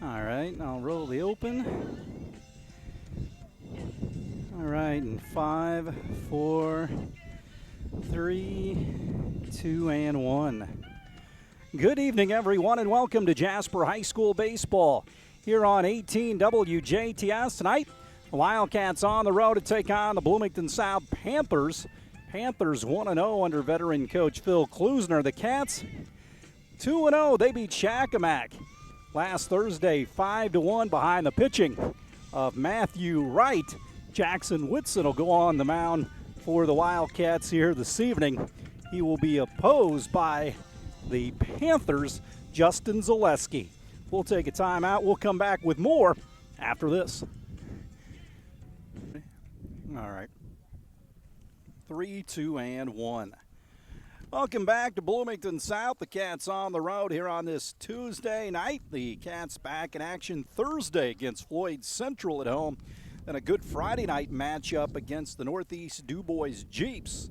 All right, I'll roll the open. All right, and 5, 4, 3, 2, and 1. Good evening, everyone, and welcome to Jasper High School Baseball here on 18 WJTS. Tonight, the Wildcats on the road to take on the Bloomington South Panthers. Panthers 1-0 under veteran coach Phil Klusner. The Cats 2-0. They beat Shakamak last Thursday 5-1 behind the pitching of Matthew Wright. Jackson Whitson will go on the mound for the Wildcats here this evening. He will be opposed by the Panthers' Justin Zaleski. We'll take a timeout. We'll come back with more after this. All right. 3, 2, and 1. Welcome back to Bloomington South. The Cats on the road here on this Tuesday night. The Cats back in action Thursday against Floyd Central at home. Then a Good Friday night matchup against the Northeast DuBois Jeeps.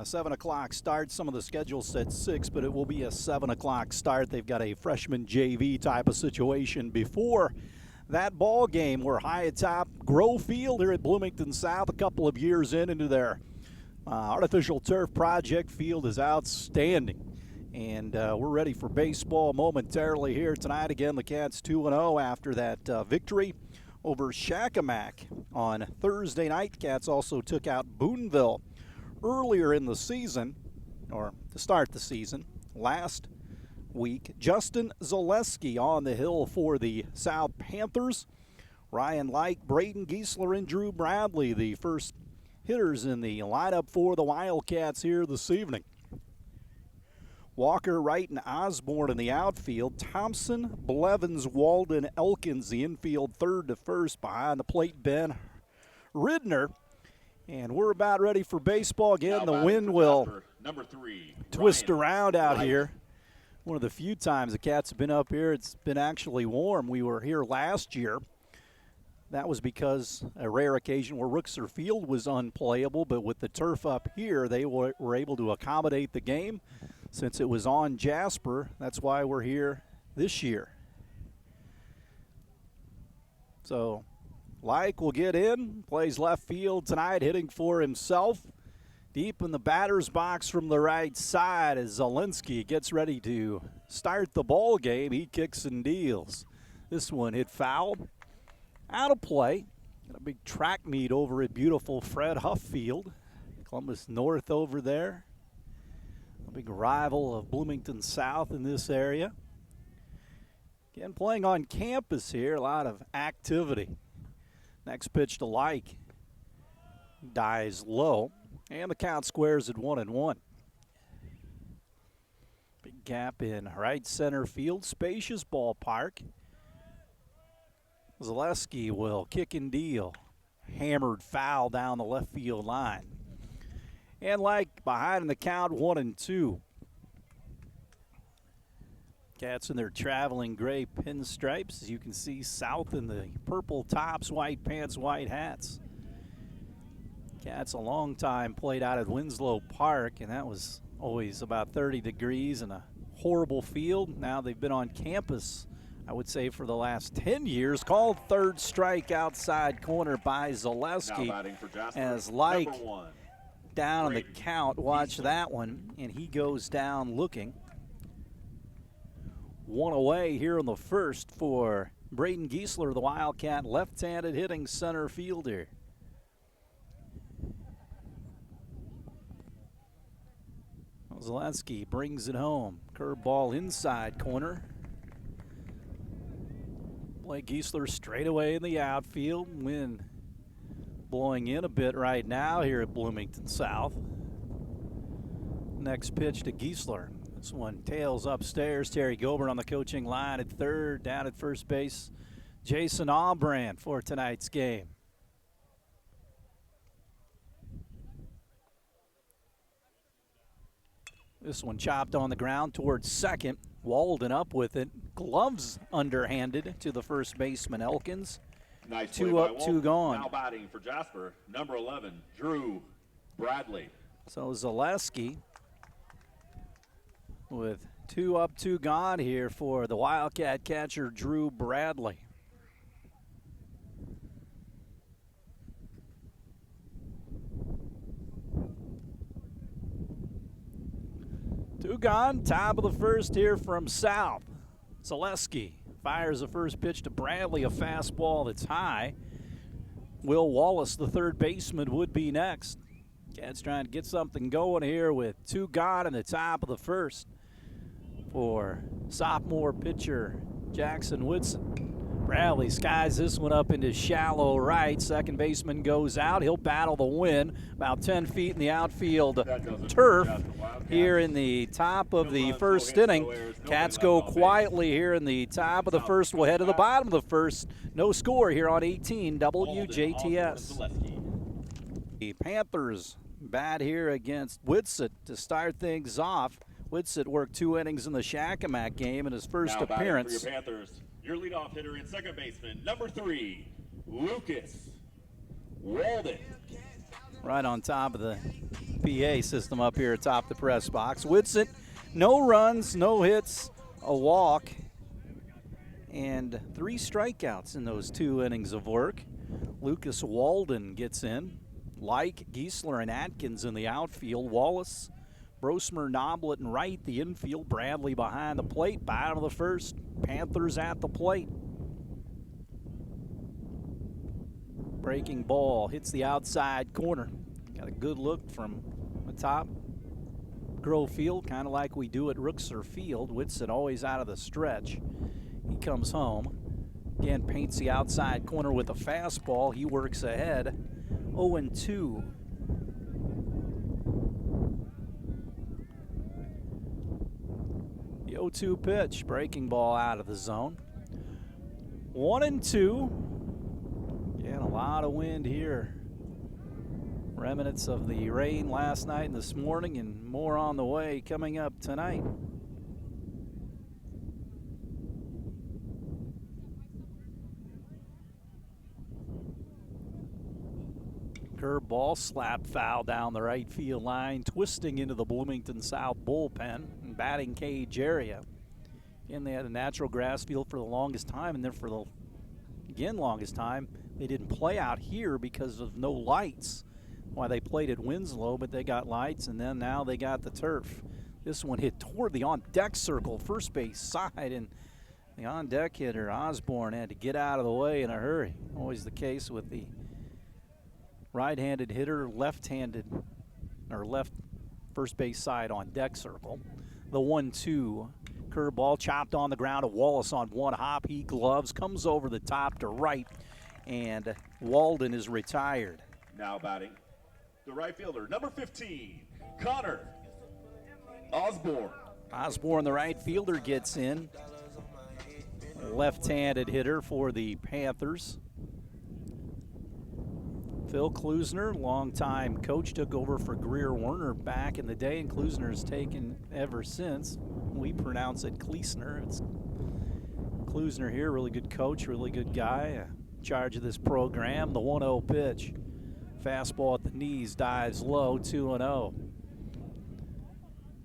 7 o'clock start. Some of the schedule said 6, but it will be a 7 o'clock start. They've got a freshman JV type of situation before that ball game. We're high atop Grove Field here at Bloomington South, a couple of years into their artificial turf project. Field is outstanding, and we're ready for baseball momentarily here tonight. Again, the Cats 2-0 after that victory over Shakamak on Thursday night. Cats also took out Boonville earlier in the season, or to start the season, last week. Justin Zaleski on the hill for the South Panthers. Ryan Like, Braden Giesler, and Drew Bradley, the first hitters in the lineup for the Wildcats here this evening. Walker, Wright, and Osborne in the outfield. Thompson, Blevins, Walden, Elkins, the infield third to first. Behind the plate, Ben Ridner. And we're about ready for baseball again. The wind will number 3, twist around out here. One of the few times the Cats have been up here, it's been actually warm. We were here last year. That was because a rare occasion where Rooksor Field was unplayable, but with the turf up here, they were able to accommodate the game. Since it was on Jasper, that's why we're here this year. So, Like will get in, plays left field tonight, hitting for himself. Deep in the batter's box from the right side as Zielinski gets ready to start the ball game. He kicks and deals. This one hit foul. Out of play. Got a big track meet over at beautiful Fred Huff Field. Columbus North over there. A big rival of Bloomington South in this area. Again, playing on campus here, a lot of activity. Next pitch to Like. Dies low. And the count squares at 1-1. Big gap in right center field. Spacious ballpark. Zaleski will kick and deal. Hammered foul down the left field line. And Like behind in the count, 1-2. Cats in their traveling gray pinstripes. As you can see, South in the purple tops, white pants, white hats. Cats a long time played out at Winslow Park, and that was always about 30 degrees and a horrible field. Now they've been on campus, I would say, for the last 10 years. Called third strike outside corner by Zaleski as Like down on the count. Watch that one, and he goes down looking. One away here in the first for Braden Giesler, the Wildcat left-handed hitting center fielder. Zaleski brings it home. Curveball inside corner. Blake Giesler straight away in the outfield. Wind blowing in a bit right now here at Bloomington South. Next pitch to Giesler. This one tails upstairs. Terry Gobert on the coaching line at third. Down at first base, Jason Albrand for tonight's game. This one chopped on the ground towards second. Walden up with it. Gloves underhanded to the first baseman, Elkins. Nice 2 up, 2 gone. Now batting for Jasper, number 11, Drew Bradley. So Zaleski with 2 up, 2 gone here for the Wildcat catcher, Drew Bradley. Two gone, top of the first here from South. Zaleski fires the first pitch to Bradley, a fastball that's high. Will Wallace, the third baseman, would be next. Cats trying to get something going here with 2 gone in the top of the first for sophomore pitcher Jackson Whitson. Bradley skies this one up into shallow right. Second baseman goes out. He'll battle the win about 10 feet in the outfield turf here in the top of the first inning. Cats go quietly here in the top of the first. We'll head to the bottom of the first. No score here on 18 WJTS. The Panthers bat here against Whitsett to start things off. Whitsett worked 2 innings in the Shakamak game in his first appearance. For your Panthers, your leadoff hitter and second baseman, number 3, Lucas Walden. Right on top of the PA system up here atop the press box. Whitsett, no runs, no hits, a walk, and 3 strikeouts in those 2 innings of work. Lucas Walden gets in. Like Giesler and Atkins in the outfield. Wallace, Brosmer, Noblet, and Wright the infield. Bradley behind the plate. Bottom of the first. Panthers at the plate. Breaking ball hits the outside corner. Got a good look from the top. Grove Field, kind of like we do at Rookser Field. Whitsett always out of the stretch. He comes home. Again, paints the outside corner with a fastball. He works ahead. 0-2. The 0-2 pitch, breaking ball out of the zone. 1-2. Again, a lot of wind here. Remnants of the rain last night and this morning, and more on the way coming up tonight. Curveball, slap foul down the right field line, twisting into the Bloomington South bullpen and batting cage area. Again, they had a natural grass field for the longest time, and then for the longest time, they didn't play out here because of no lights. Why they played at Winslow, but they got lights, and then now they got the turf. This one hit toward the on-deck circle, first base side, and the on-deck hitter, Osborne, had to get out of the way in a hurry. Always the case with the right-handed hitter, left-handed, or left first base side on deck circle. The 1-2 curveball chopped on the ground to Wallace on one hop. He gloves, comes over the top to right, and Walden is retired. Now batting, the right fielder, number 15, Connor Osborne. Osborne, the right fielder, gets in. Left-handed hitter for the Panthers. Phil Klusner, longtime coach, took over for Greer Werner back in the day, and Klusner's taken ever since. We pronounce it Kleesner. It's Klusner here, really good coach, really good guy, in charge of this program. The 1-0 pitch. Fastball at the knees, dives low, 2-0.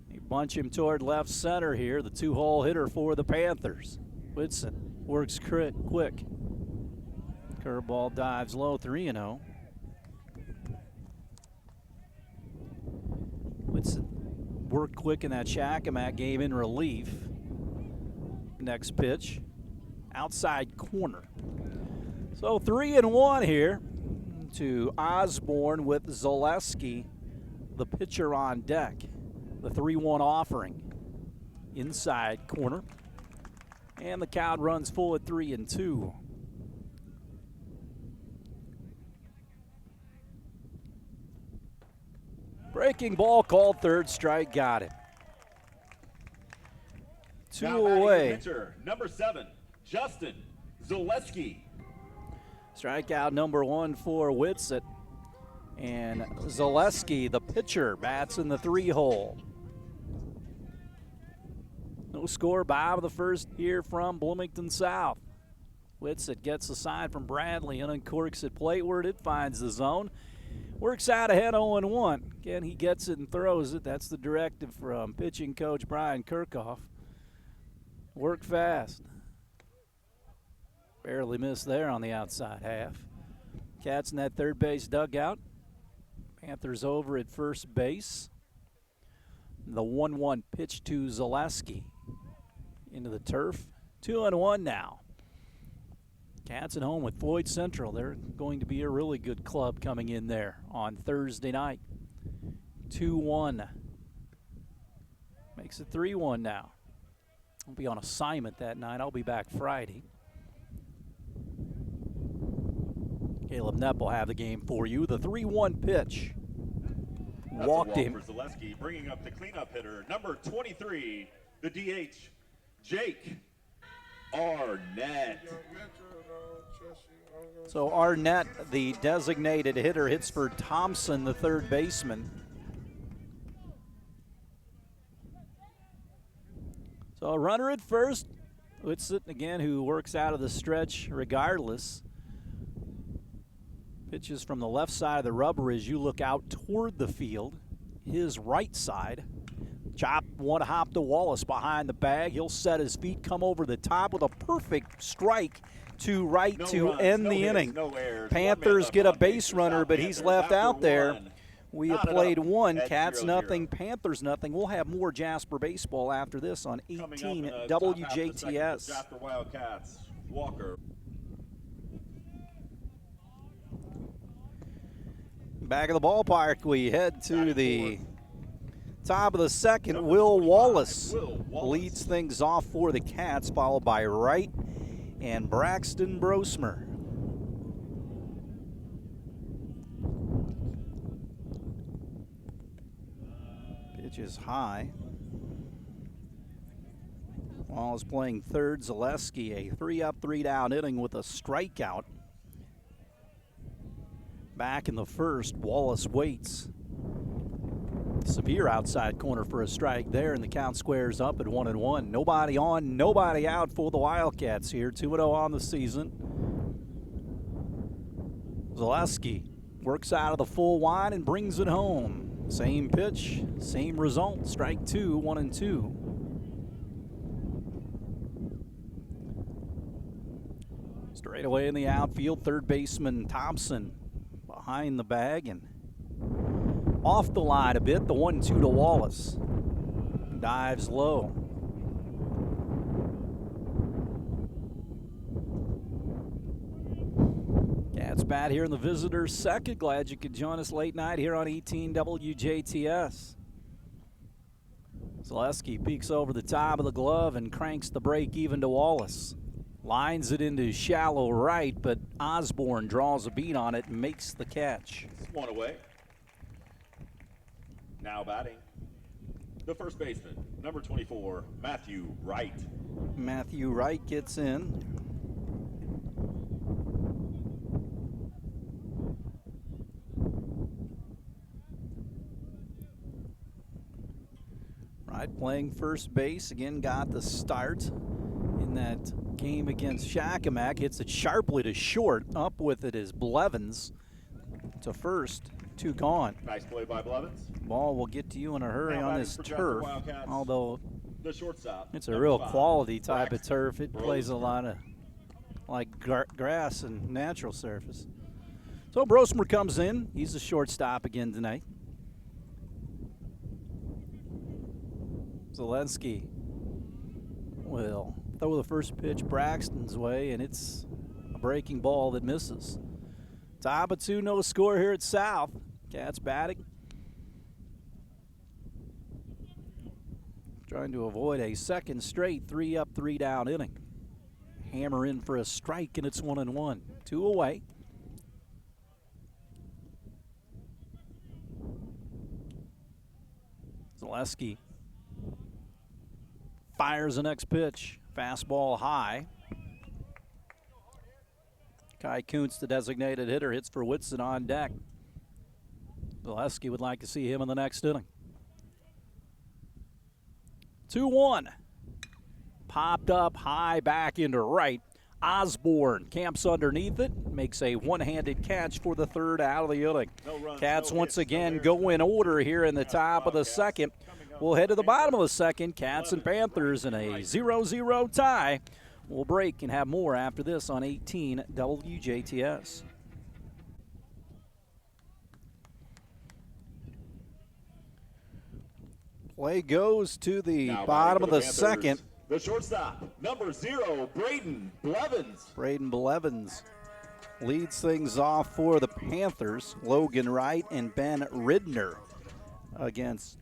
You bunch him toward left center here, the 2-hole hitter for the Panthers. Whitson works quick. Curveball dives low, 3-0. Whitson worked quick in that Shakamak game in relief. Next pitch, outside corner. So 3-1 here to Osborne with Zaleski, the pitcher on deck. The 3-1 offering, inside corner. And the count runs full at 3-2. Breaking ball called, third strike, got it. 2 away. Pitcher, number 7, Justin Zaleski. Strikeout number 1 for Whitsett. And Zaleski, the pitcher, bats in the 3-hole. No score, bottom of the first here from Bloomington South. Whitsett gets the sign from Bradley and uncorks it plateward. It finds the zone. Works out ahead 0-1. Again, he gets it and throws it. That's the directive from pitching coach Brian Kirchhoff. Work fast. Barely missed there on the outside half. Cats in that third base dugout. Panthers over at first base. The 1-1 pitch to Zaleski into the turf. 2-1 now. Cats at home with Floyd Central. They're going to be a really good club coming in there on Thursday night. 2-1. Makes it 3-1 now. I'll be on assignment that night. I'll be back Friday. Caleb Knepp will have the game for you. The 3-1 pitch. That's Walked a walk him. for Zaleski, bringing up the cleanup hitter, number 23, the DH, Jake Arnett. So Arnett, the designated hitter, hits for Thompson, the third baseman. So a runner at first. Whitson again, who works out of the stretch regardless. Pitches from the left side of the rubber as you look out toward the field. His right side. Chop one hop to Wallace behind the bag. He'll set his feet, come over the top with a perfect strike to right to end the inning. Panthers get a base runner, but he's left out there. We have played one. Cats nothing, Panthers nothing. We'll have more Jasper baseball after this on 18 WJTS. Jasper Wildcats, Walker. Back of the ballpark, we head to the top of the second. Will Wallace leads things off for the Cats, followed by Wright and Braxton Brosmer. Pitch is high. Wallace playing third. Zaleski, a 3-up, 3-down inning with a strikeout. Back in the first, Wallace waits. Severe outside corner for a strike there, and the count squares up at 1-1. Nobody on, nobody out for the Wildcats here. 2-0 on the season. Zaleski works out of the full wide and brings it home. Same pitch, same result. Strike two, 1-2. Straight away in the outfield, third baseman Thompson behind the bag and off the line a bit. The 1-2 to Wallace. Dives low. Cats bat here in the visitors' second. Glad you could join us late night here on 18 WJTS. Zaleski peeks over the top of the glove and cranks the break even to Wallace. Lines it into shallow right, but Osborne draws a beat on it and makes the catch. One away. Now batting, the first baseman, number 24, Matthew Wright. Matthew Wright gets in. Wright playing first base, again got the start in that game against Shakamak. Hits it sharply to short. Up with it is Blevins to first. 2 gone. Nice play by Blevins. Ball will get to you in a hurry on this turf, although the shortstop, it's a real quality type of turf. It plays a lot of like grass and natural surface. So Brosmer comes in. He's the shortstop again tonight. Zaleski will throw the first pitch Braxton's way, and it's a breaking ball that misses. Top of 2, no score here at South. Cats batting. Trying to avoid a second straight 3-up, 3-down inning. Hammer in for a strike, and it's 1-1. 2 away. Zaleski fires the next pitch. Fastball high. Kai Kuntz, the designated hitter, hits for Whitson on deck. Zaleski would like to see him in the next inning. 2-1. Popped up high back into right. Osborne camps underneath it, makes a one-handed catch for the third out of the inning. Cats once again go in order here in the top of the second. We'll head to the bottom of the second. Cats and Panthers in a 0-0 tie. We'll break and have more after this on 18 WJTS. Play goes to the bottom of the second. The shortstop, number 0, Braden Blevins. Braden Blevins leads things off for the Panthers. Logan Wright and Ben Ridner against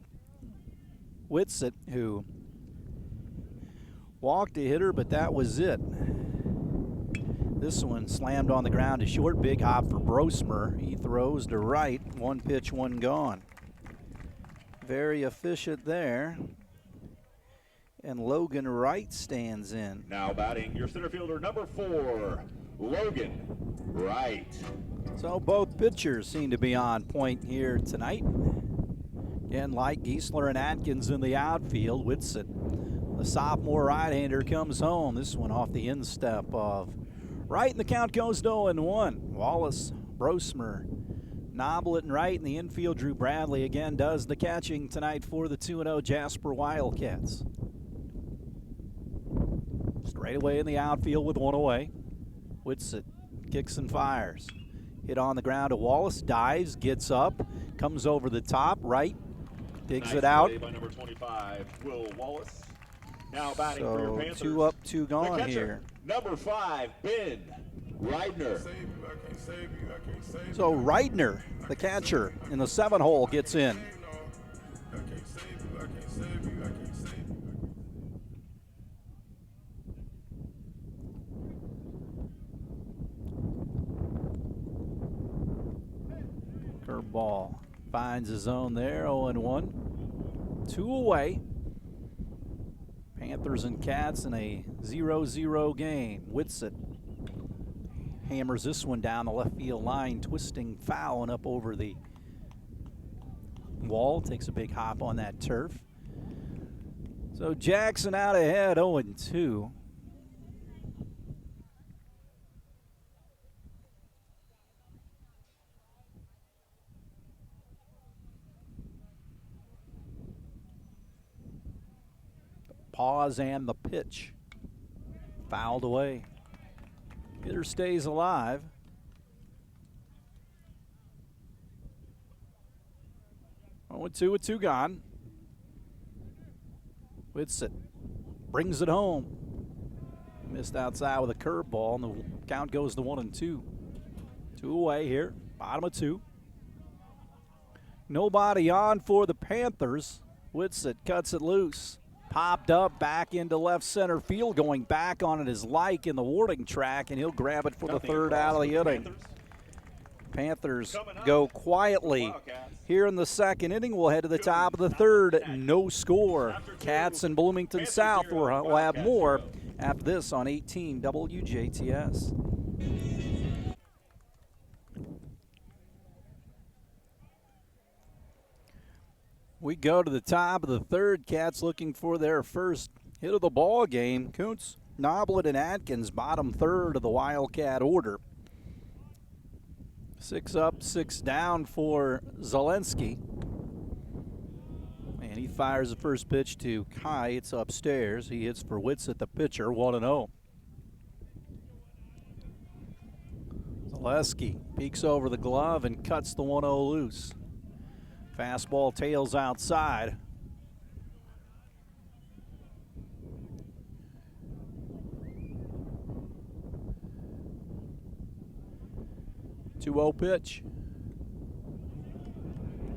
Whitsitt, who walked a hitter, but that was it. This one slammed on the ground to short. Big hop for Brosmer. He throws to right. One pitch, one gone. Very efficient there. And Logan Wright stands in. Now batting your center fielder, number 4, Logan Wright. So both pitchers seem to be on point here tonight. Again, like Giesler and Atkins in the outfield. Whitsitt, the sophomore right-hander, comes home. This one off the instep of Wright, and the count goes to 0-1. Wallace, Brosmer, Noblet, and Wright in the infield. Drew Bradley again does the catching tonight for the 2-0 Jasper Wildcats. Straight away in the outfield with one away. Whitsitt kicks and fires. Hit on the ground to Wallace, dives, gets up, comes over the top, Wright digs Nice it out. play by number 25, Will Wallace. Now batting for your So Panthers. 2 up, 2 The gone catcher, here. number 5, Ben Reidner. So Reidner, the catcher in the 7-hole, gets in. Curveball finds his own there, 0-1. 2 away. Panthers and Cats in a 0-0 game. Whitsitt hammers this one down the left field line, twisting foul and up over the wall. Takes a big hop on that turf. So Jackson out ahead, 0-2. Pause and the pitch. Fouled away. Hitter stays alive. With 2 gone. Whitsitt brings it home. Missed outside with a curveball, and the count goes to 1-2. 2 away here, bottom of 2. Nobody on for the Panthers. Whitsitt cuts it loose. Popped up back into left center field, going back on it is Like in the warning track, and he'll grab it for the 3rd out of the inning. Panthers go quietly here in the 2nd inning. We'll head to the top of the 3rd. No score. Cats and Bloomington South. We'll have more after this on 18 WJTS. We go to the top of the 3rd. Cats looking for their first hit of the ball game. Kuntz, Noblet, and Atkins, bottom 3rd of the Wildcat order. 6 up, 6 down for Zelensky. And he fires the first pitch to Kai. It's upstairs. He hits for Whitsitt, the pitcher, 1-0. Zelensky peeks over the glove and cuts the 1-0 loose. Fastball tails outside. Two-0 pitch.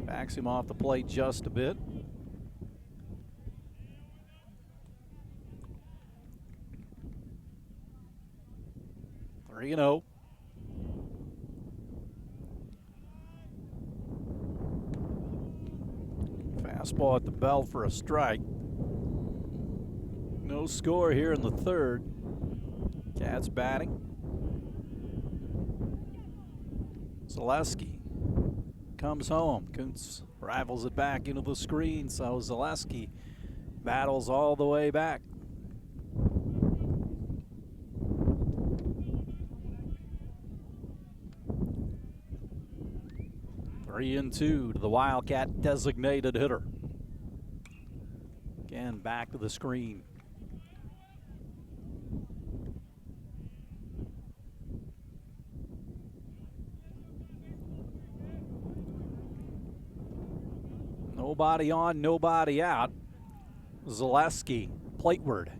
Backs him off the plate just a bit. Three and 0. Fastball at the belt for a strike. No score here in the 3rd. Cats batting. Zaleski comes home. Kuntz rifles it back into the screen, so Zaleski battles all the way back. Three and 2 to the Wildcat designated hitter. back to the screen. Nobody on, nobody out. Zaleski, plateward.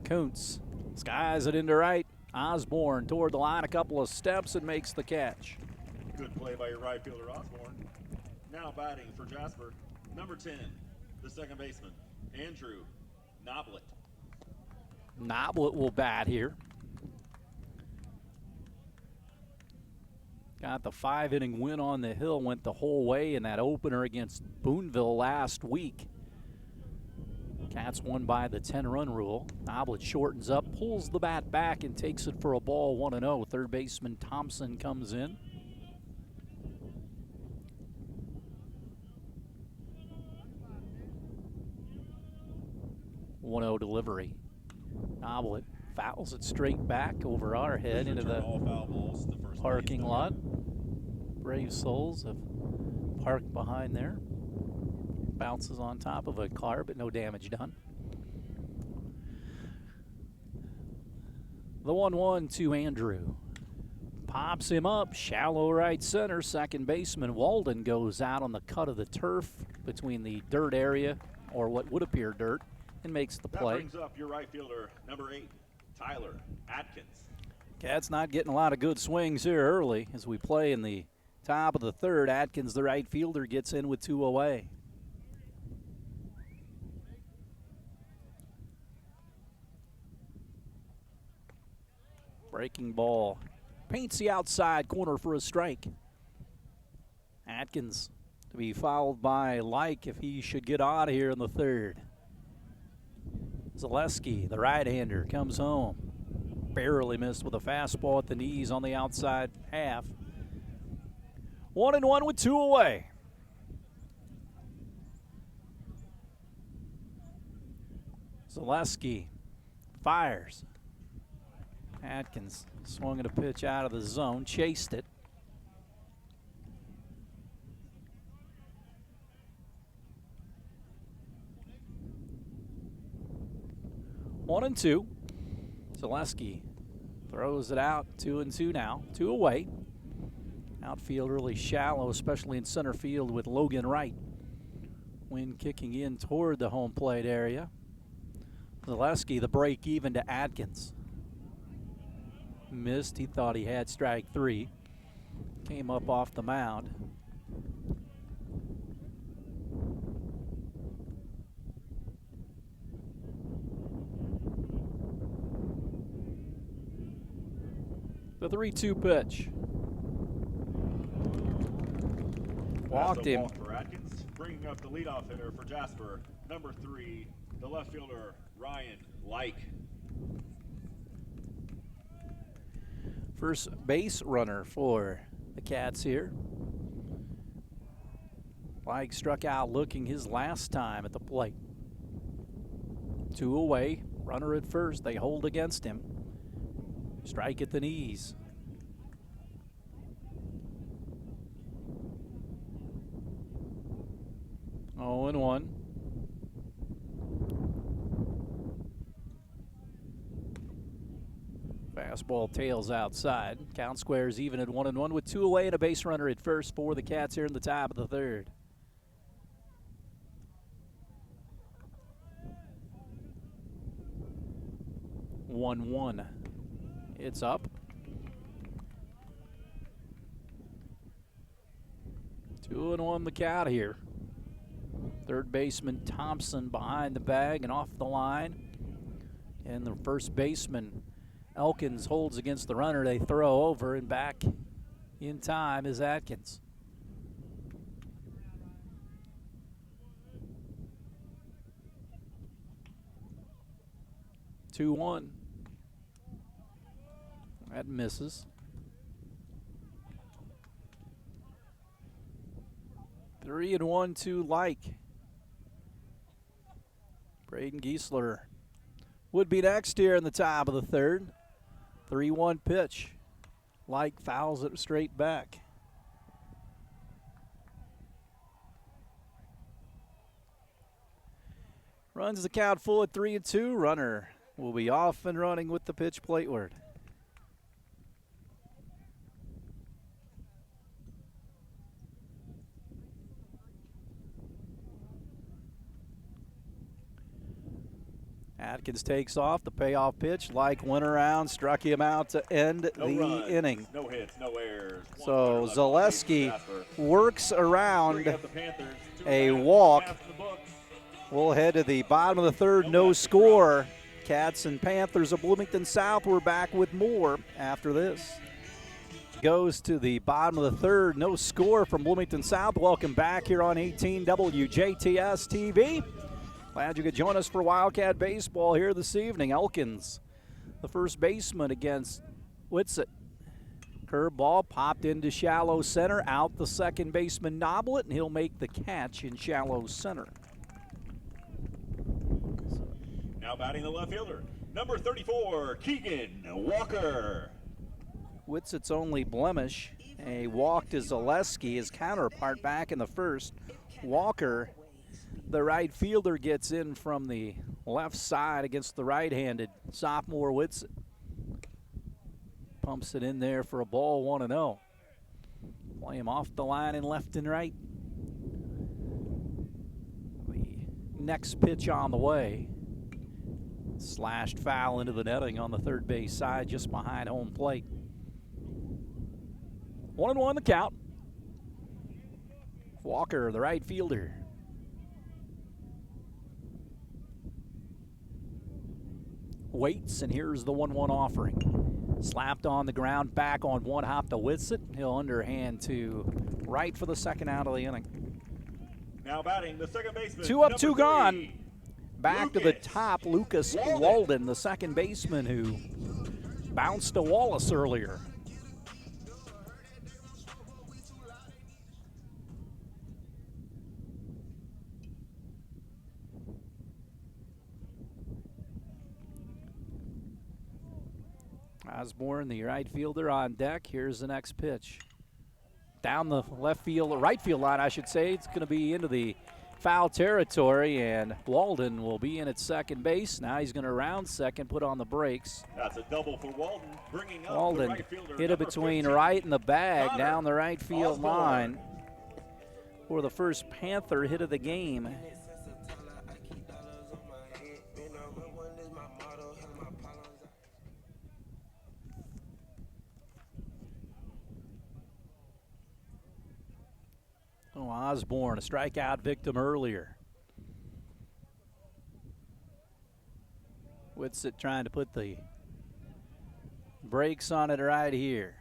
Kuntz skies it into right. Osborne toward the line a couple of steps and makes the catch. Good play by your right fielder, Osborne. Now batting for Jasper, number 10, the second baseman, Andrew Noblet. Noblet will bat here. Got the 5-inning win on the hill, went the whole way in that opener against Boonville last week. Cats won by the 10-run rule. Noblet shortens up, pulls the bat back, and takes it for a ball 1-0. Third baseman Thompson comes in. One-0 delivery. Noblet fouls it straight back over our head into the parking lot. Brave Souls have parked behind there. Bounces on top of a car, but no damage done. The 1-1 to Andrew. Pops him up, shallow right center. Second baseman Walden goes out on the cut of the turf between the dirt area, or what would appear dirt, and makes the play. That brings up your right fielder, number 8, Tyler Atkins. Cats not getting a lot of good swings here early as we play in the top of the third. Atkins, the right fielder, gets in with 2 away. Breaking ball. Paints the outside corner for a strike. Atkins to be fouled by Like if he should get out of here in the third. Zaleski, the right-hander, comes home. Barely missed with a fastball at the knees on the outside half. 1-1 with 2 away. Zaleski fires. Atkins swung at a pitch out of the zone, chased it. One and two. Zaleski throws it out, 2-2 now, 2 away. Outfield really shallow, especially in center field with Logan Wright. Wind kicking in toward the home plate area. Zaleski, the break even to Atkins. Missed, he thought he had strike 3. Came up off the mound. The 3-2 pitch. Walked him. Walk for Atkins, bringing up the leadoff hitter for Jasper, number 3, the left fielder, Ryan Like. First base runner for the Cats here. Like struck out looking his last time at the plate. 2 away, runner at first, they hold against him. Strike at the knees. Oh, and 1. Fastball tails outside. Count squares even at 1-1 with 2 away and a base runner at first for the Cats here in the top of the third. One. It's up. 2-1 the count here. Third baseman Thompson behind the bag and off the line. And the first baseman Elkins holds against the runner. They throw over, and back in time is Atkins. Two one. That misses. 3-1 to Like. Braden Giesler would be next here in the top of the third. 3-1 pitch. Like fouls it straight back. Runs the count full at 3-2. Runner will be off and running with the pitch plateward. Atkins takes off the payoff pitch. Like went around, struck him out to end the inning. No hits, no errors. So Zaleski works around a walk. We'll head to the bottom of the third, no score. Cats and Panthers of Bloomington South. We're back with more after this. Goes to the bottom of the third, no score from Bloomington South. Welcome back here on 18 WJTS TV. Glad you could join us for Wildcat baseball here this evening. Elkins, the first baseman against Whitsitt. Curveball popped into shallow center. Out the second baseman Noblet, and he'll make the catch in shallow center. Now batting the left fielder, number 34, Keegan Walker. Whitsitt's only blemish, a walk to Zaleski, his counterpart back in the first. Walker, the right fielder, gets in from the left side against the right-handed sophomore Whitsitt. Pumps it in there for a ball, 1-0. Play him off the line and left and right. The next pitch on the way. Slashed foul into the netting on the third base side just behind home plate. 1-1 the count. Walker, the right fielder. Waits, and here's the 1-1 offering. Slapped on the ground, back on one hop to Whitsitt. He'll underhand to right for the second out of the inning. Now batting the second baseman. 2 up, 2 gone. 3, Back to the top, Lucas Walden, the second baseman who bounced to Wallace earlier. Osborne, the right fielder, on deck. Here's the next pitch. Down the left field, right field line, I should say. It's going to be into the foul territory, and Walden will be in at second base. Now he's going to round second, put on the brakes. That's a double for Walden, bringing up Walden the right fielder, hit it between 15, right and the bag, Connor down the right field Osborne. line for the first Panther hit of the game. Oh, Osborne, a strikeout victim earlier. Whitsitt trying to put the brakes on it right here.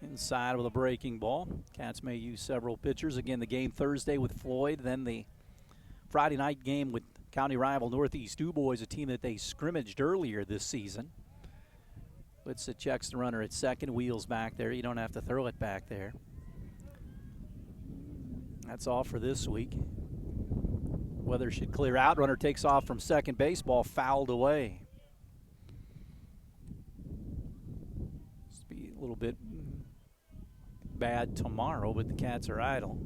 Inside with a breaking ball. Cats may use several pitchers. Again, the game Thursday with Floyd, then the Friday night game with county rival Northeast DuBois, a team that they scrimmaged earlier this season. Whitsitt checks the runner at second, wheels back there. You don't have to throw it back there. That's all for this week. Weather should clear out. Runner takes off from second base, ball fouled away. It's be a little bit bad tomorrow, but the Cats are idle.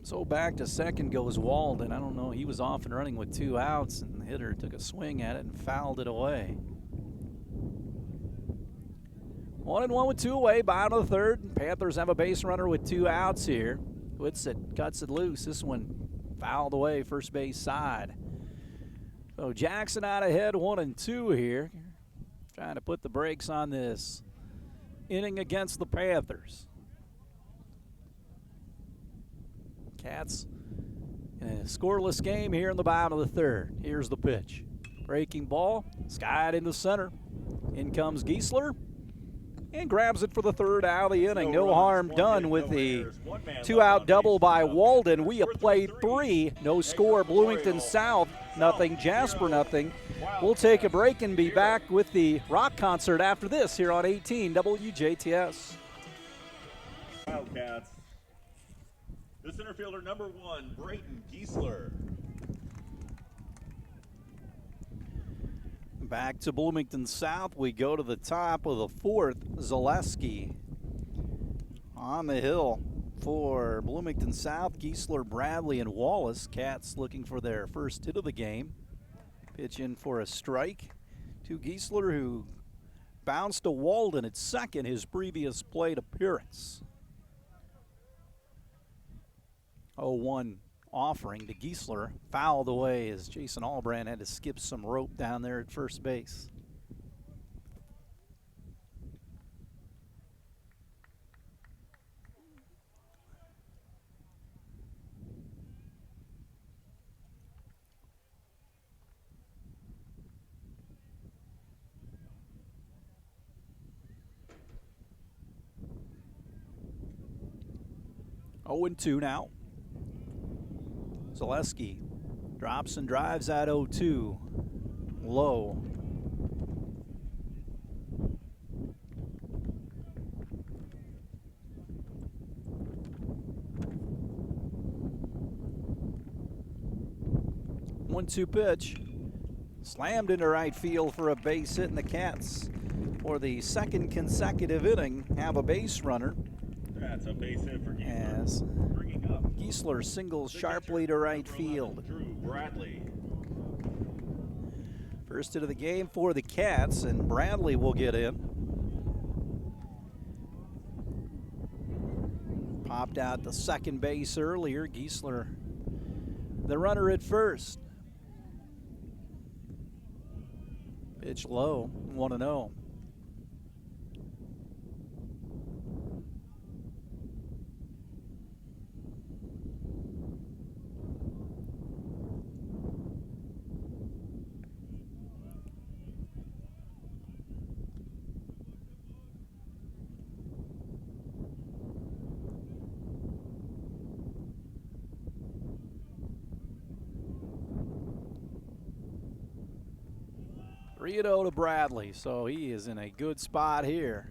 So back to second goes Walden. I don't know, he was off and running with 2 outs, and the hitter took a swing at it and fouled it away. 1-1 with 2 away, bottom of the third. Panthers have a base runner with 2 outs here. Whitsitt cuts it loose. This one fouled away, first base side. So Jackson out ahead, 1-2 here. Trying to put the brakes on this inning against the Panthers. Cats in a scoreless game here in the bottom of the third. Here's the pitch. Breaking ball, skied into center. In comes Giesler and grabs it for the third out of the inning. No harm done with the 2-out double by Walden. We have played 3. No score. Bloomington South, nothing. Jasper, nothing. We'll take a break and be back with the rock concert after this here on 18 WJTS. Wildcats. The center fielder, number 1, Brayton Giesler. Back to Bloomington South. We go to the top of the fourth. Zaleski on the hill. for Bloomington South. Giesler, Bradley, and Wallace. Cats looking for their first hit of the game. Pitch in for a strike to Giesler, who bounced to Walden at second, his previous plate appearance. 0-1 offering to Giesler. Fouled away as Jason Allbrand had to skip some rope down there at first base. Oh and 2 now. Zaleski drops and drives at 0-2. Low. One-two pitch. Slammed into right field for a base hit, and the Cats, for the second consecutive inning, have a base runner. That's a base hit for Giesler. As Bringing up Giesler singles sharply to right field. Drew Bradley. First hit of the game for the Cats, and Bradley will get in. Popped out the second base earlier. Giesler, the runner at first. Pitch low, 1-0. Rio to Bradley, so he is in a good spot here.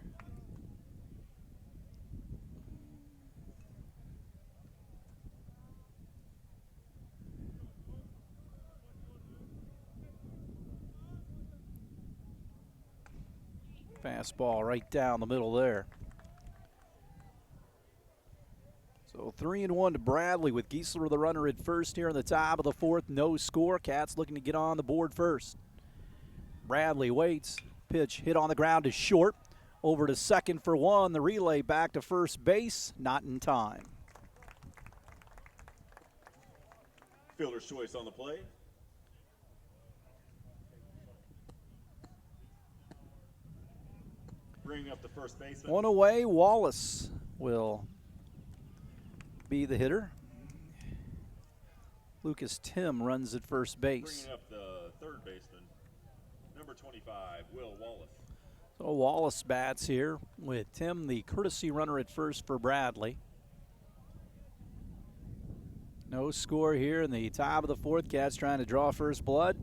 Fastball right down the middle there. So 3-1 to Bradley with Giesler the runner at first here in the top of the fourth. No score. Cats looking to get on the board first. Bradley waits. Pitch hit on the ground is short. Over to second for one. The relay back to first base. Not in time. Fielder's choice on the play. Bringing up the first baseman. One away. Wallace will be the hitter. Lucas Tim runs at first base. Bringing up the third baseman, number 25, Will Wallace. So Wallace bats here with Tim, the courtesy runner at first for Bradley. No score here in the top of the fourth. Cats trying to draw first blood.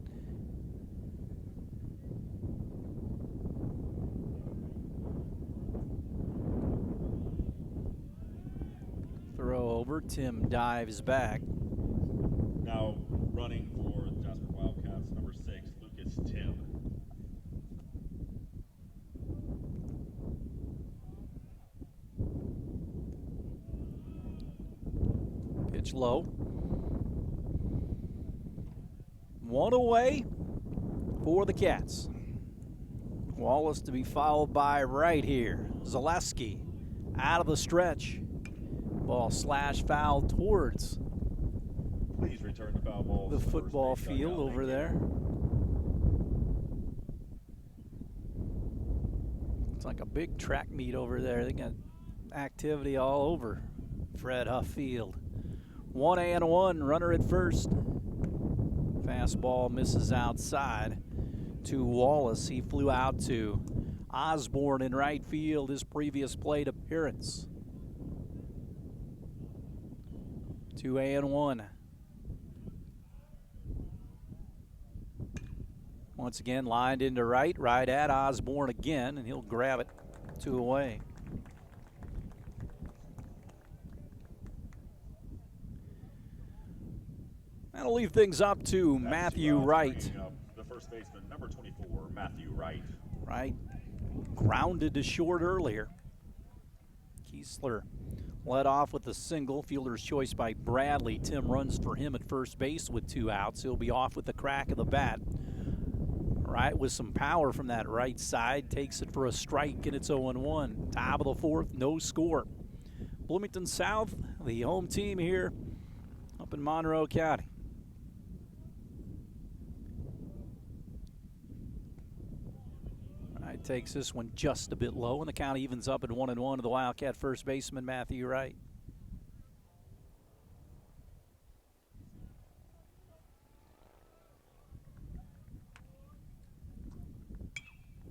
Throw over. Tim dives back. Now running for the Jasper Wildcats, number 6, Lucas Tim. Pitch low. One away for the Cats. Wallace to be fouled by right here. Zaleski out of the stretch. Ball slash foul towards Please return the foul ball. the football field over there. It's like a big track meet over there. They got activity all over Fred Huff Field. 1-1, runner at first. Fastball misses outside to Wallace. He flew out to Osborne in right field, his previous plate appearance. 2-1. Once again, lined into right at Osborne again, and he'll grab it 2 away. That'll leave things up to Matthew Wright. The first baseman, number 24, Matthew Wright. Wright grounded to short earlier. Giesler led off with a single. Fielder's choice by Bradley. Tim runs for him at first base with 2 outs. He'll be off with the crack of the bat. Right with some power from that right side. Takes it for a strike, and it's 0-1. Top of the 4th, no score. Bloomington South, the home team here up in Monroe County. Right, takes this one just a bit low, and the count evens up at 1-1 to the Wildcat first baseman, Matthew Wright.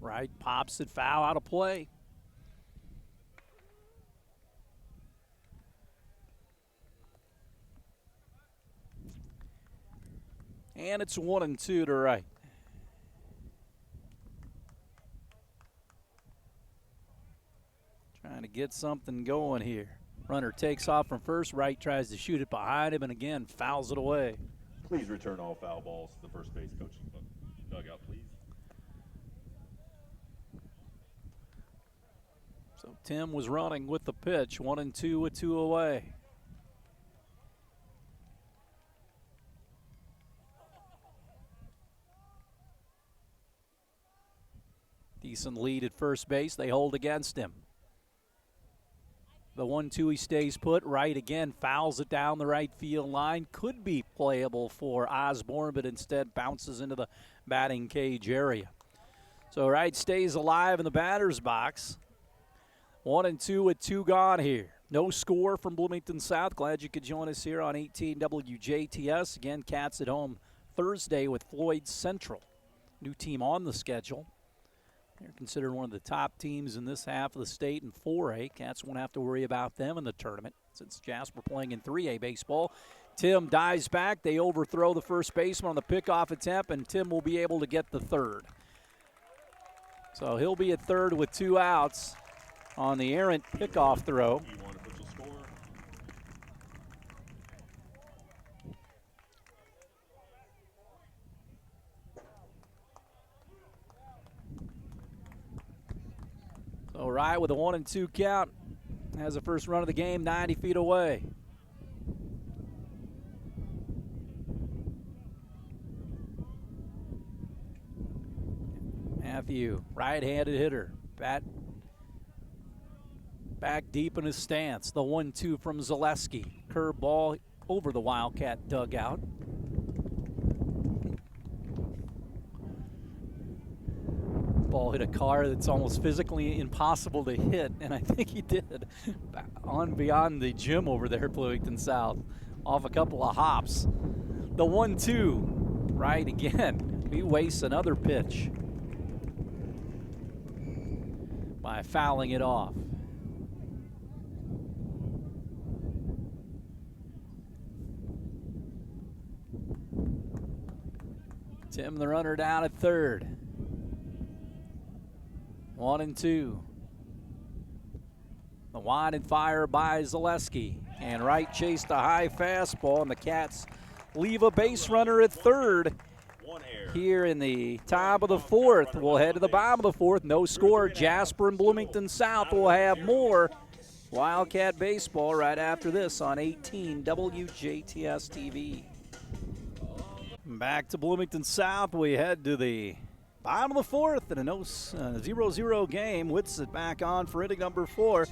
Wright pops it foul, out of play. And it's 1-2 to Wright. Trying to get something going here. Runner takes off from first. Wright tries to shoot it behind him and again fouls it away. Please return all foul balls to the first base coaching dugout, please. So Tim was running with the pitch. 1-2 with 2 away. Decent lead at first base. They hold against him. The 1-2, he stays put. Wright again fouls it down the right field line. Could be playable for Osborne, but instead bounces into the batting cage area. So Wright stays alive in the batter's box. 1-2 with 2 gone here. No score from Bloomington South. Glad you could join us here on 18 WJTS. Again, Cats at home Thursday with Floyd Central. New team on the schedule. They're considered one of the top teams in this half of the state in 4A. Cats won't have to worry about them in the tournament since Jasper playing in 3A baseball. Tim dives back. They overthrow the first baseman on the pickoff attempt, and Tim will be able to get the third. So he'll be at third with 2 outs on the errant pickoff throw. So Wright with a 1-2 count has the first run of the game 90 feet away. Matthew, right-handed hitter, back deep in his stance. The 1-2 from Zaleski. Curveball over the Wildcat dugout. Ball hit a car that's almost physically impossible to hit, and I think he did. On beyond the gym over there at Bloomington South, off a couple of hops. The 1-2, right again. He wastes another pitch by fouling it off. Tim, the runner, down at third. 1-2. The wide and fire by Zaleski. And Wright chased a high fastball, and the Cats leave a base runner at third. Here in the top of the 4th. We'll head to the bottom of the 4th. No score. Jasper and Bloomington South will have more Wildcat baseball right after this on 18 WJTS TV. Back to Bloomington South. We head to the bottom of the 4th in a 0-0 game. Whitsitt back on for inning number 4.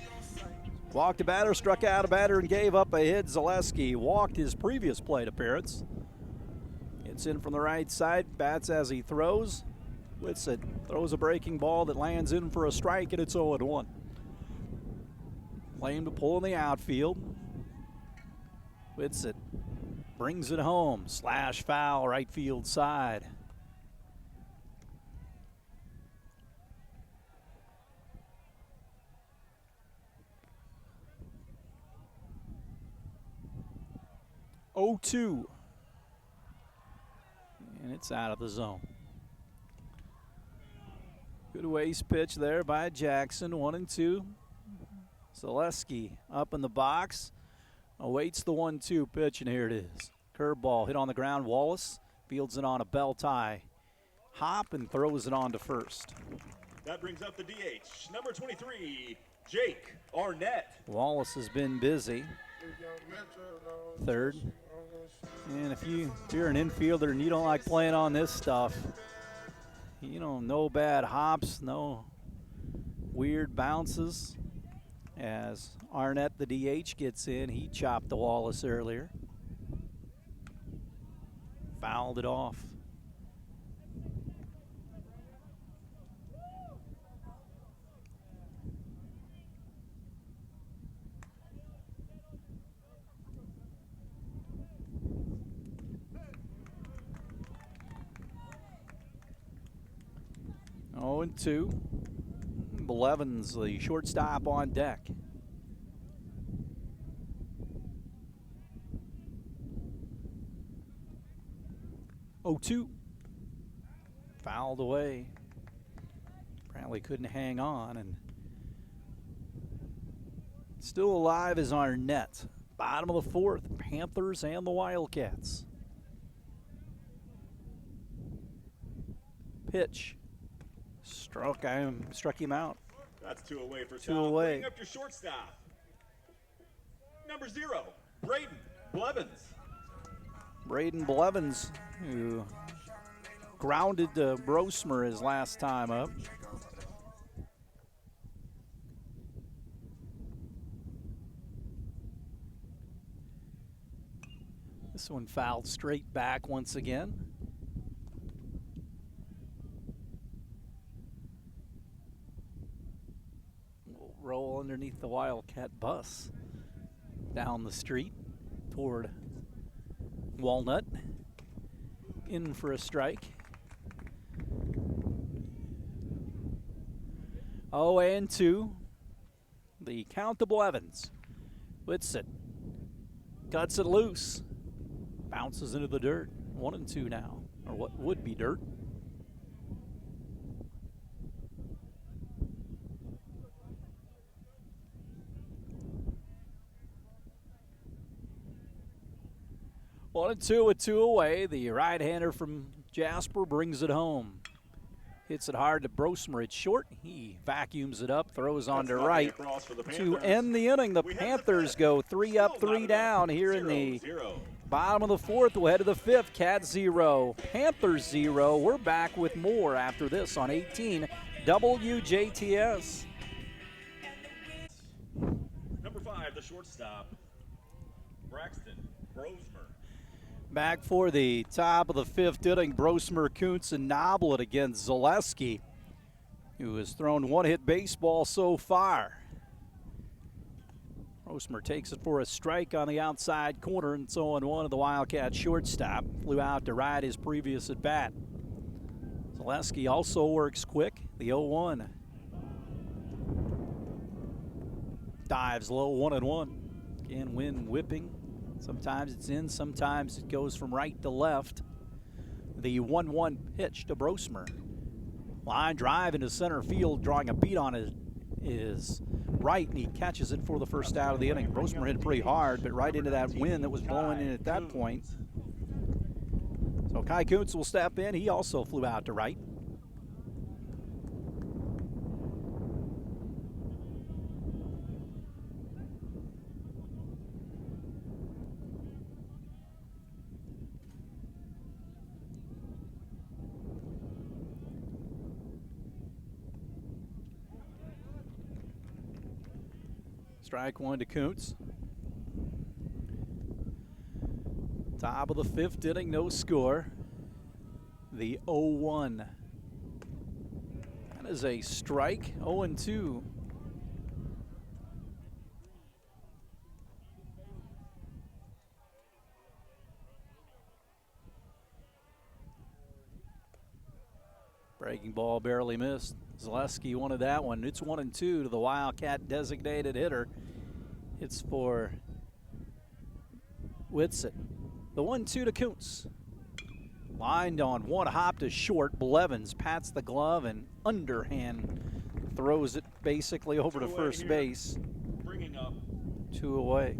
Walked a batter, struck out a batter, and gave up a hit. Zaleski walked his previous plate appearance. It's in from the right side, bats as he throws. Whitsitt throws a breaking ball that lands in for a strike, and it's 0-1. Lame to pull in the outfield. Whitsitt brings it home. Slash foul, right field side. Oh, 2. And it's out of the zone. Good waste pitch there by Jackson. 1-2. Zaleski up in the box. Awaits the 1-2 pitch, and here it is. Curveball hit on the ground. Wallace fields it on a bell tie hop and throws it on to first. That brings up the DH, number 23, Jake Arnett. Wallace has been busy. Third. And if you're an infielder and you don't like playing on this stuff, no bad hops, no weird bounces. As Arnett, the DH, gets in, he chopped the Wallace earlier. Fouled it off. Oh, and 2. Blevins, the shortstop, on deck. Oh, 2. Fouled away. Apparently couldn't hang on, and still alive is Arnett. Bottom of the 4th, Panthers and the Wildcats. Pitch. Struck him out. That's 2 away for 2 Tom. away. Bring up your shortstop. Number 0, Braden Blevins. Braden Blevins, who grounded Brosmer his last time up. This one fouled straight back once again. We'll roll underneath the Wildcat bus down the street toward Walnut. In for a strike. 0-2. The count to Blevins. Whitsitt cuts it loose. Bounces into the dirt. 1-2 now, or what would be dirt. One and two with 2 away. The right-hander from Jasper brings it home. Hits it hard to Brosmer. It's short. He vacuums it up, throws on to right. To end the inning, the Panthers go 3 up, 3 down here in the bottom of the 4th. We'll head to the 5th. Cats 0, Panthers 0. We're back with more after this on 18 WJTS. Number 5, the shortstop, Braxton Brosmer. Back for the top of the 5th inning, Brosmer, Kuntz, and Noblet against Zaleski, who has thrown 1-hit baseball so far. Brosmer takes it for a strike on the outside corner, and so on one of the Wildcat shortstop. Flew out to right his previous at bat. Zaleski also works quick, the 0-1. Dives low, 1-1. Again, wind whipping. Sometimes it's in, sometimes it goes from right to left. The 1-1 pitch to Brosmer. Line drive into center field, drawing a beat on his right, and he catches it for the first out of the inning. Brosmer hit pretty hard, but right into that wind that was blowing in at that point. So Kai Kuntz will step in. He also flew out to right. Strike 1 to Kuntz. Top of the 5th inning, no score. The 0-1. That is a strike, 0-2. Breaking ball barely missed. Zaleski wanted that one. It's 1-2 to the Wildcat designated hitter. It's for Whitsitt. The 1-2 to Kuntz. Lined on one hop to short. Blevins pats the glove and underhand throws it basically over to first base. Bringing up 2 away.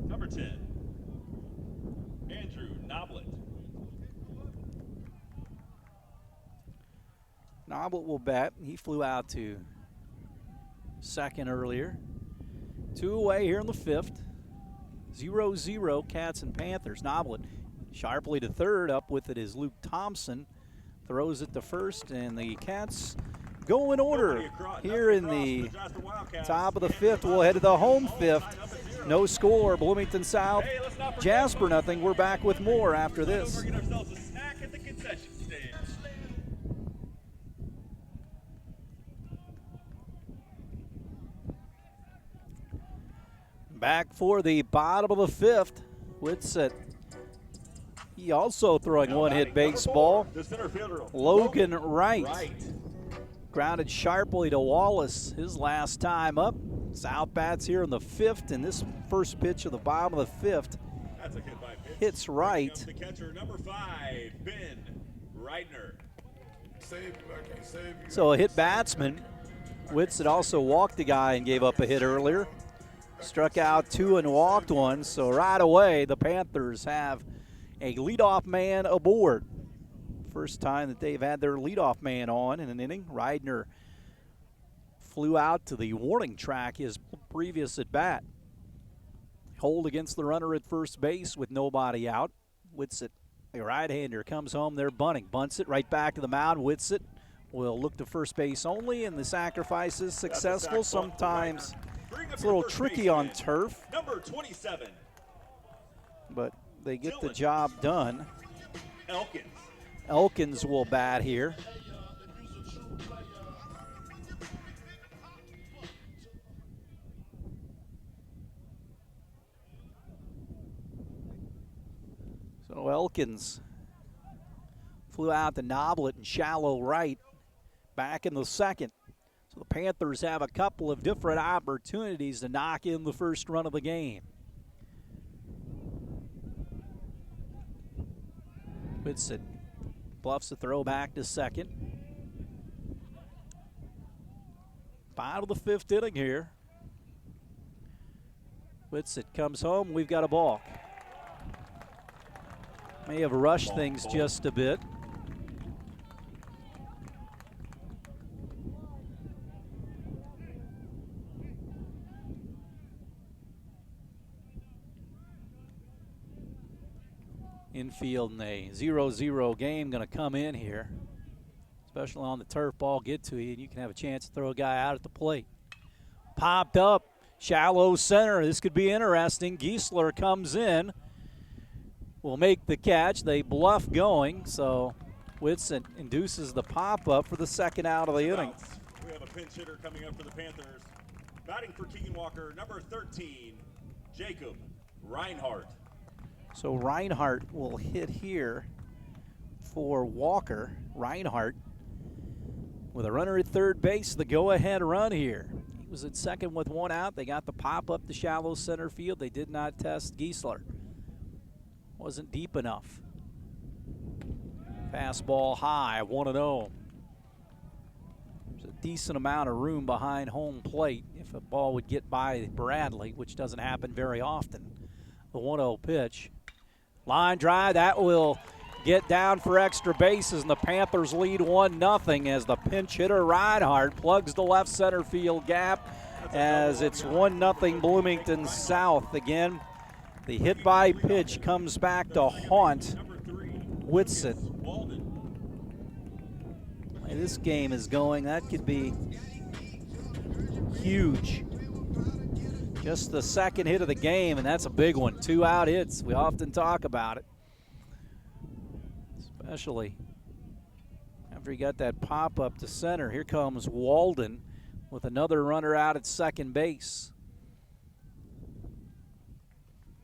number 10, Andrew Noblet. Noblet will bat. He flew out to second earlier. 2 away here in the 5th. 0-0 Cats and Panthers. Noblet sharply to third. Up with it is Luke Thompson. Throws it to first, and the Cats go in order here in the top of the 5th. We'll head to the home 5th. No score, Bloomington South, Jasper nothing. We're back with more after this. Back for the bottom of the 5th. Whitsitt. He also throwing one-hit baseball. Logan Wright. Grounded sharply to Wallace his last time up. South bats here in the 5th, and this first pitch of the bottom of the 5th That's a hit by pitch. hits right. The catcher, number 5, Ben Reitner. So a hit batsman. Whitsitt also walked a guy and gave up a hit earlier. Struck out 2 and walked 1, so right away the Panthers have a leadoff man aboard. First time that they've had their leadoff man on in an inning. Reitner flew out to the warning track his previous at bat. Hold against the runner at first base with nobody out. Whitsitt, the right-hander, comes home. They're bunting. Bunts it right back to the mound. Whitsitt will look to first base only, and the sacrifice is successful. Sometimes it's a little tricky on turf, Number 27, but they get the job done. Elkins. Elkins will bat here. So Elkins flew out to Noblet and shallow right back in the 2nd. So the Panthers have a couple of different opportunities to knock in the first run of the game. Whitsitt bluffs the throw back to 2nd. Bottom of the 5th inning here. Whitsitt comes home. We've got a balk. May have rushed things just a bit. Infield in a 0-0 game going to come in here, especially on the turf. Ball get to you, and you can have a chance to throw a guy out at the plate. Popped up, shallow center. This could be interesting. Giesler comes in, will make the catch. They bluff going, so Whitsitt induces the pop-up for the 2nd out of the inning. We have a pinch hitter coming up for the Panthers. Batting for Keegan Walker, number 13, Jacob Reinhardt. So Reinhardt will hit here for Walker. Reinhardt with a runner at third base, the go-ahead run here. He was at 2nd with 1 out. They got the pop up to shallow center field. They did not test Giesler. Wasn't deep enough. Fastball high, 1-0. There's a decent amount of room behind home plate if a ball would get by Bradley, which doesn't happen very often. The 1-0 pitch. Line drive, that will get down for extra bases, and the Panthers lead 1-0 as the pinch hitter Reinhardt plugs the left center field gap as it's 1-0 Bloomington South. Again, the hit by pitch comes back to haunt Whitsitt. This game is going, that could be huge. Just the 2nd hit of the game, and that's a big one. 2 out hits. We often talk about it, especially after he got that pop up to center. Here comes Walden with another runner out at 2nd base.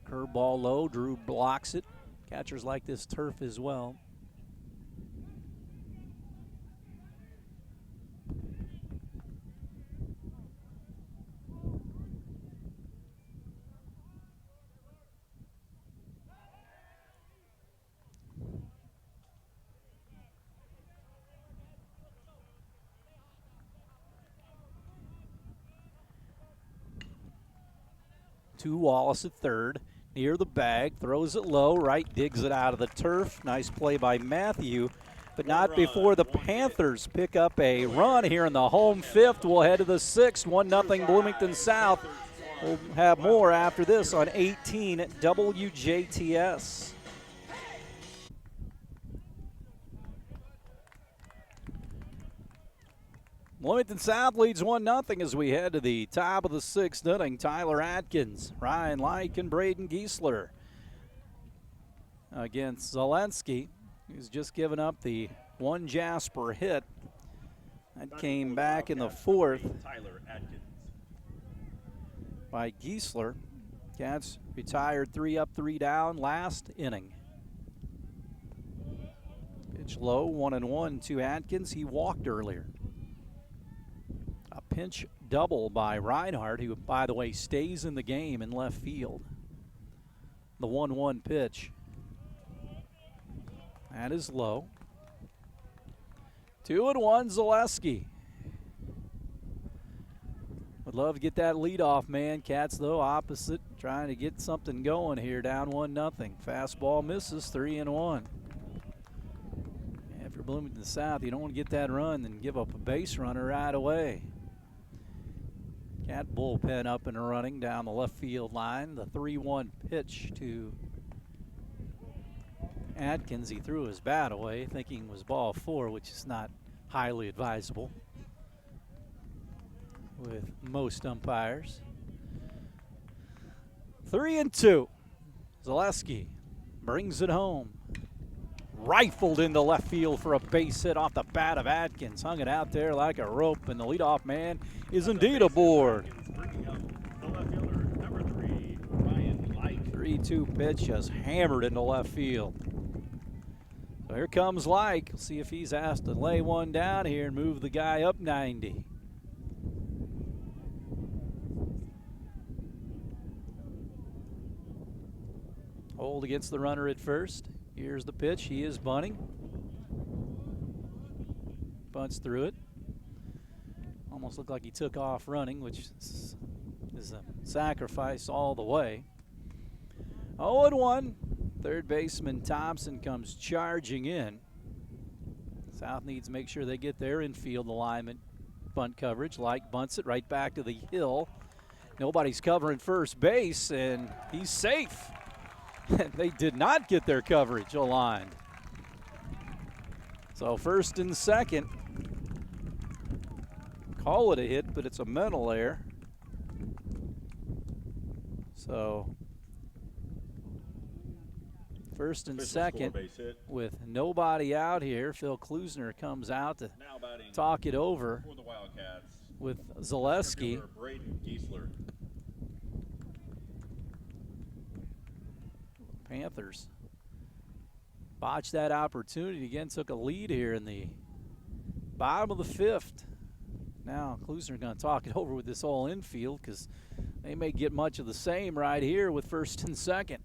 Curveball low. Drew blocks it. Catchers like this turf as well. To Wallace at third, near the bag, throws it low, right, digs it out of the turf. Nice play by Matthew but not before the Panthers pick up a run here in the home fifth. We'll head to the sixth, 1-0 Bloomington South. We'll have more after this on 18 WJTS. Bloomington South leads 1-0 as we head to the top of the sixth inning. Tyler Atkins, Ryan Leik, and Braden Giesler against Zelensky, who's just given up the one Jasper hit. That came back in the fourth by Giesler. Cats retired 3 up, 3 down last inning. Pitch low, 1-1 to Atkins. He walked earlier. A pinch double by Reinhardt, who, by the way, stays in the game in left field. The 1-1 pitch. That is low. 2-1 Zaleski. Would love to get that leadoff man. Cats, though, opposite, trying to get something going here, down 1-0. Fastball misses, 3-1. If you're Bloomington South, you don't want to get that run and give up a base runner right away. Cat bullpen up and running down the left field line. The 3-1 pitch to Atkins. He threw his bat away thinking it was ball 4, which is not highly advisable with most umpires. 3-2. Zaleski brings it home. Rifled into left field for a base hit off the bat of Atkins. Hung it out there like a rope, and the leadoff man is indeed aboard. 3-2 pitch just hammered into left field. So here comes Leik. We'll see if he's asked to lay one down here and move the guy up 90. Hold against the runner at first. Here's the pitch. He is bunting. Bunts through it. Almost looked like he took off running, which is a sacrifice all the way. 0-1. Third baseman Thompson comes charging in. South needs to make sure they get their infield alignment bunt coverage. Leik bunts it right back to the hill. Nobody's covering first base, and he's safe. They did not get their coverage aligned. So first and second. Call it a hit, but it's a mental error. So first and second with nobody out here. Phil Klusner comes out to talk it over for the Wildcats with Zaleski. Braden Giesler. Panthers botched that opportunity again, took a lead here in the bottom of the fifth. Now Klusner going to talk it over with this whole infield because they may get much of the same right here with first and second.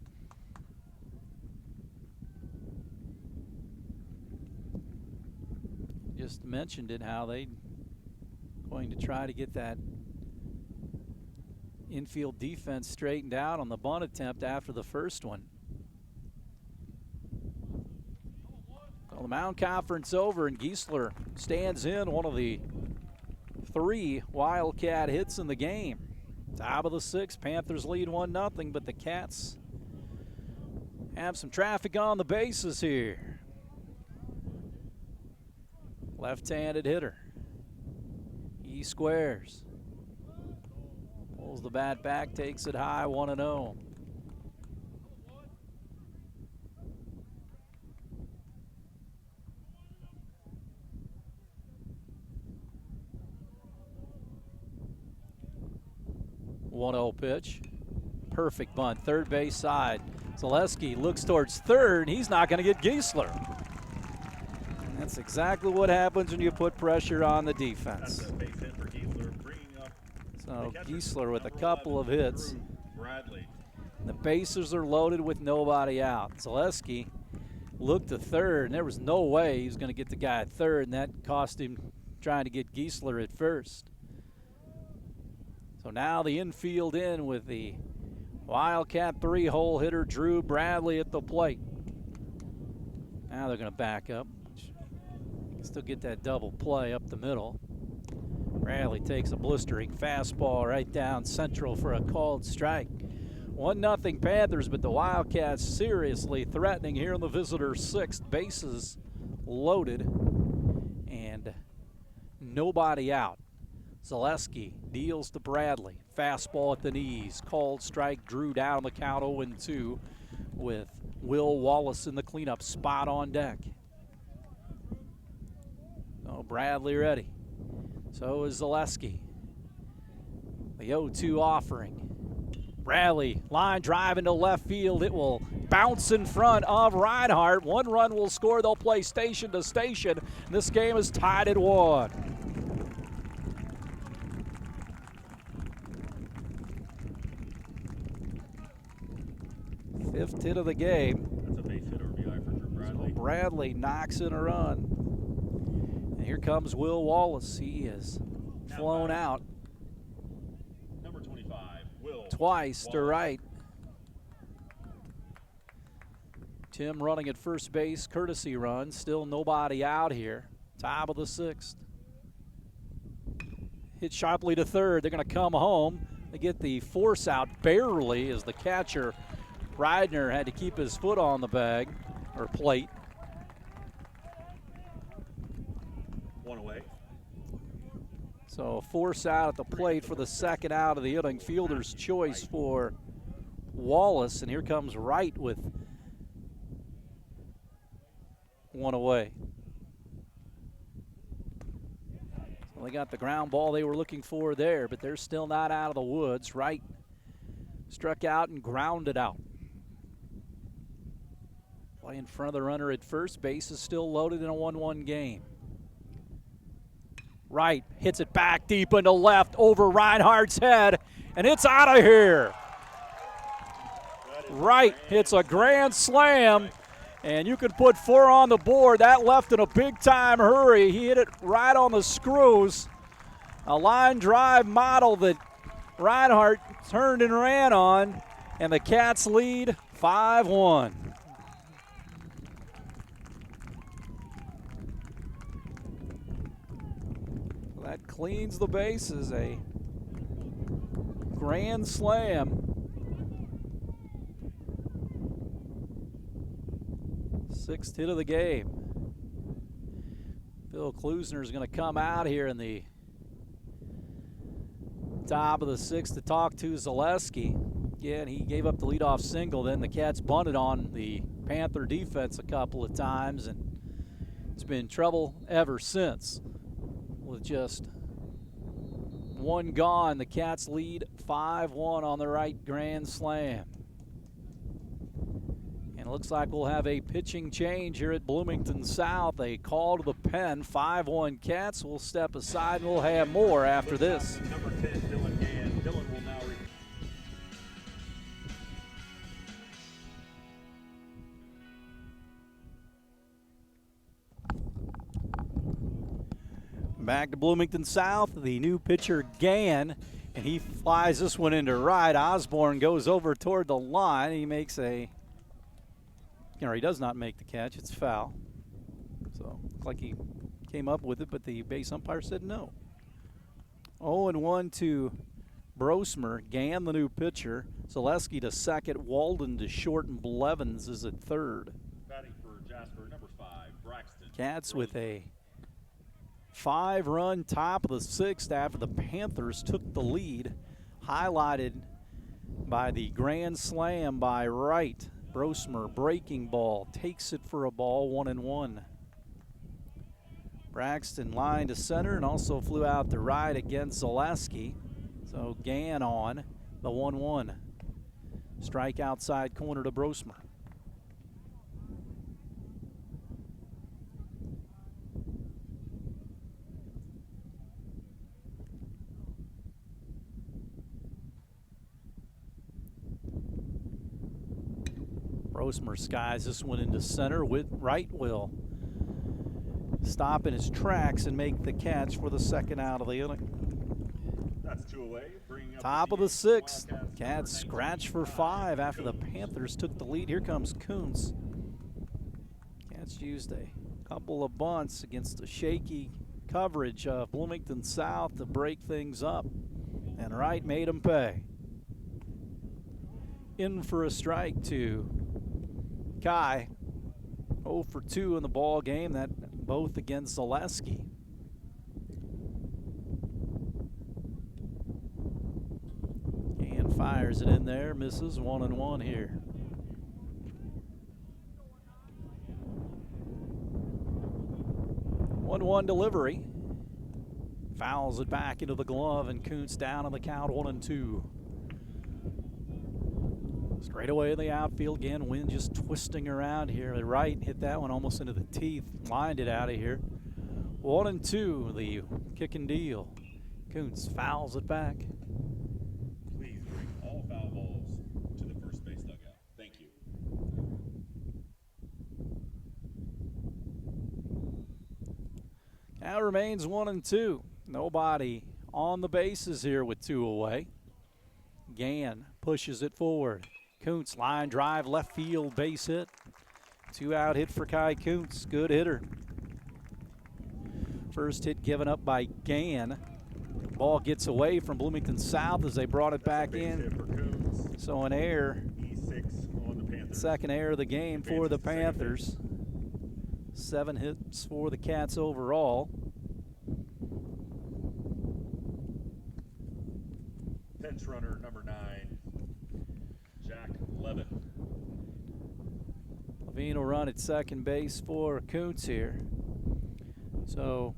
Just mentioned it, how they going to try to get that infield defense straightened out on the bunt attempt after the first one. Well, the mound conference over, and Giesler stands in one of the 3 Wildcat hits in the game. Top of the 6th, Panthers lead 1-0, but the Cats have some traffic on the bases here. Left-handed hitter. He squares. Pulls the bat back, takes it high, 1-0. Pitch. Perfect bunt, third base side. Zaleski looks towards third. He's not going to get Giesler. And that's exactly what happens when you put pressure on the defense. That's a base hit for Giesler, bringing up so Giesler with a couple of hits. The bases are loaded with nobody out. Zaleski looked to third, and there was no way he was going to get the guy at third, and that cost him trying to get Giesler at first. So now the infield in with the Wildcat 3-hole hitter Drew Bradley at the plate. Now they're going to back up. still get that double play up the middle. Bradley takes a blistering fastball right down central for a called strike. 1-0 Panthers, but the Wildcats seriously threatening here in the visitor sixth. Bases loaded and nobody out. Zaleski deals to Bradley. Fastball at the knees. Called strike. Drew down the count 0-2 with Will Wallace in the cleanup spot on deck. So Bradley ready. So is Zaleski. The 0-2 offering. Bradley, line drive into left field. It will bounce in front of Reinhardt. 1 run will score. They'll play station to station. This game is tied at 1. Fifth hit of the game. That's a base hit RBI for Drew Bradley. So Bradley knocks in a run. And here comes Will Wallace. He is flown out Number 25, Will twice to Wallace. right. Tim running at first base, courtesy run. Still nobody out here. Top of the sixth. Hit sharply to third. They're going to come home. They get the force out barely as the catcher, Reidner, had to keep his foot on the bag or plate. 1 away. So force out at the plate for the second out of the inning. Fielder's choice for Wallace, and here comes Wright with 1 away. So they got the ground ball they were looking for there, but they're still not out of the woods. Wright struck out and grounded out. Play in front of the runner at first base is still loaded in a 1-1 game. Wright hits it back deep into left over Reinhardt's head, and it's out of here. Wright hits a grand slam, and you could put 4 on the board. That left in a big-time hurry. He hit it right on the screws. A line drive model that Reinhardt turned and ran on, and the Cats lead 5-1. That cleans the bases, a grand slam. 6th hit of the game. Phil Klusner is going to come out here in the top of the 6th to talk to Zaleski. Again, he gave up the leadoff single. Then the Cats bunted on the Panther defense a couple of times, and it's been trouble ever since. With just 1 gone, the Cats lead 5-1 on the right grand slam. And it looks like we'll have a pitching change here at Bloomington South. A call to the pen, 5-1 Cats. We'll step aside and we'll have more after this. Number 10, Dylan Gann. Dylan will now Back to Bloomington South, the new pitcher Gann, and he flies this one into right. Osborne goes over toward the line. He makes a, or he does not make the catch. It's foul. So looks like he came up with it, but the base umpire said no. 0-1 to Brosmer. Gann, the new pitcher. Zaleski to second. Walden to short, and Blevins is at third. batting for Jasper, number 5, Braxton. Cats with a 5-run top of the 6th after the Panthers took the lead, highlighted by the grand slam by Wright. Brosmer, breaking ball, takes it for a ball, 1-1. Braxton line to center and also flew out to right against Zaleski. So Gann on the 1-1. Strike outside corner to Brosmer. Brosmer skies this one into center. With Wright will stop in his tracks and make the catch for the second out of the inning. That's 2 away. Top of the 6th. Cats scratch for 5 after the Panthers took the lead. Here comes Kuntz. Cats used a Couple of bunts against a shaky coverage of Bloomington South to break things up. And Wright made him pay. In for a strike to Kai. 0 for 2 in the ball game, that both against Zaleski. And fires it in there, misses 1-1 here. One delivery. Fouls it back into the glove, and Kuntz down on the count, 1-2. Straight away in the outfield again. Wind just twisting around here. The right hit that one almost into the teeth. Lined it out of here. 1-2. The kick and deal. Kuntz fouls it back. Please bring all foul balls to the first base dugout. Thank you. Now remains 1-2. Nobody on the bases here with 2 away. Gann pushes it forward. Kuntz line drive, left field, base hit. 2 out hit for Kai Kuntz. Good hitter. First hit given up by Gann. Ball gets away from Bloomington South as they brought it back in. So an error. E6 on the Panthers. Second error of the game for the Panthers. 7 hits for the Cats overall. Pinch runner number 9, Jack Levin. Levine will run at second base for Kuntz here. So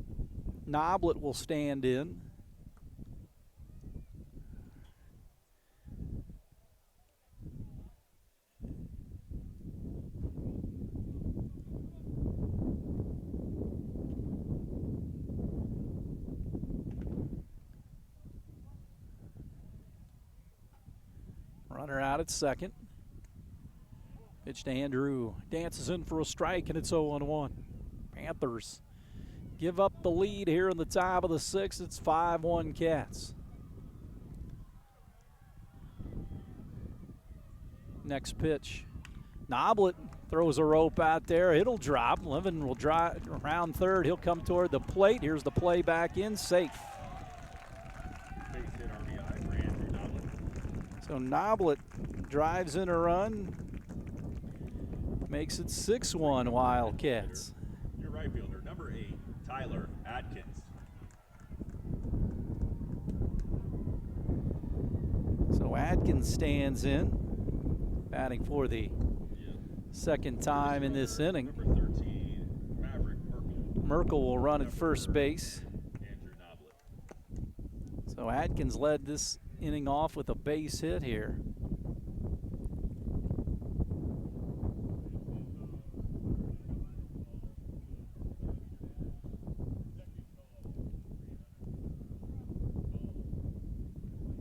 Noblet will stand in. Runner out at second. Pitch to Andrew. Dances in for a strike, and it's 0-1. Panthers give up the lead here in the top of the 6th. It's 5-1 Cats. Next pitch. Noblet throws a rope out there. It'll drop. Levin will drive around third. He'll come toward the plate. Here's the play back in. Safe. Base hit RBI for Andrew Noblet. So Noblet drives in a run. Makes it 6-1 Wildcats. Your right fielder, number 8, Tyler Atkins. So Atkins stands in, batting for the second time in this inning. Number 13, Maverick Merkel. Merkel will run at first base. Andrew Noblet. So Atkins led this inning off with a base hit here.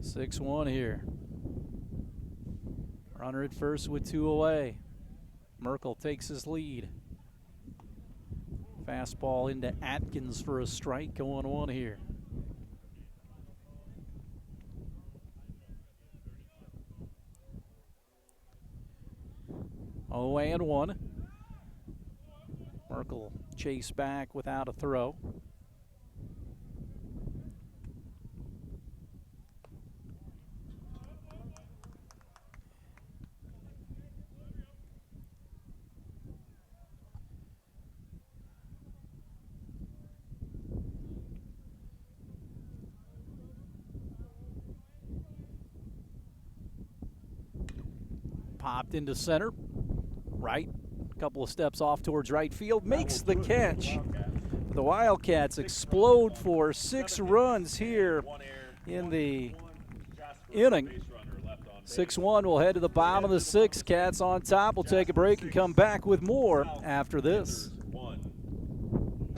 Six-1 here. Runner at first with 2 away. Merkel takes his lead. Fastball into Atkins for a strike, 0-1 here. Oh, and 1. Merkel chased back without a throw. Popped into center. Right. A couple of steps off towards right field. Makes the catch. The Wildcats explode for 6 runs here in the inning. 6-1 will head to the bottom of the 6th. Cats on top. We'll take a break and come back with more after this.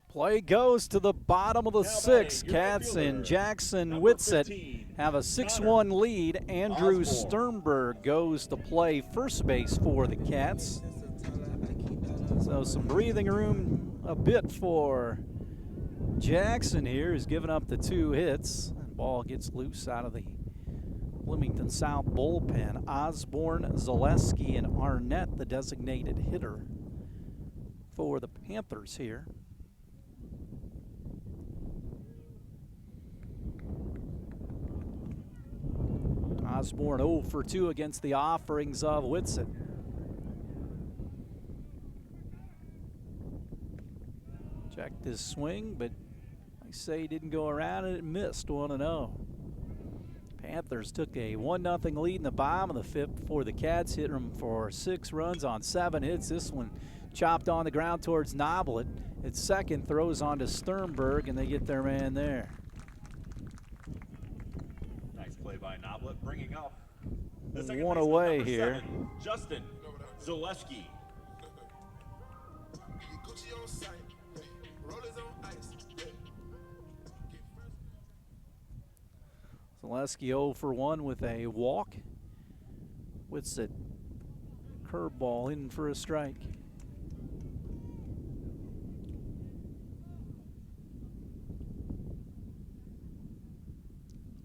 Play goes to the bottom of the 6th. Cats and Jackson Whitsett have a 6-1 lead. Andrew Sternberg goes to play first base for the Cats. So some breathing room a bit for Jackson here. He's given up the 2 hits. And ball gets loose out of the Bloomington South bullpen. Osborne, Zaleski, and Arnett, the designated hitter for the Panthers here. Osborne 0 for 2 against the offerings of Whitsitt. Checked his swing, but I say he didn't go around it and missed 1-0. Panthers took a 1-0 lead in the bottom of the 5th before the Cats hit them for 6 runs on 7 hits. This one chopped on the ground towards Noblet. Its second throws onto Sternberg, and they get their man there. Nice play by Noblet, bringing up the One second baseman, away number here. 7, Justin Zaleski. Zaleski 0 for 1 with a walk. Whitsitt curveball in for a strike.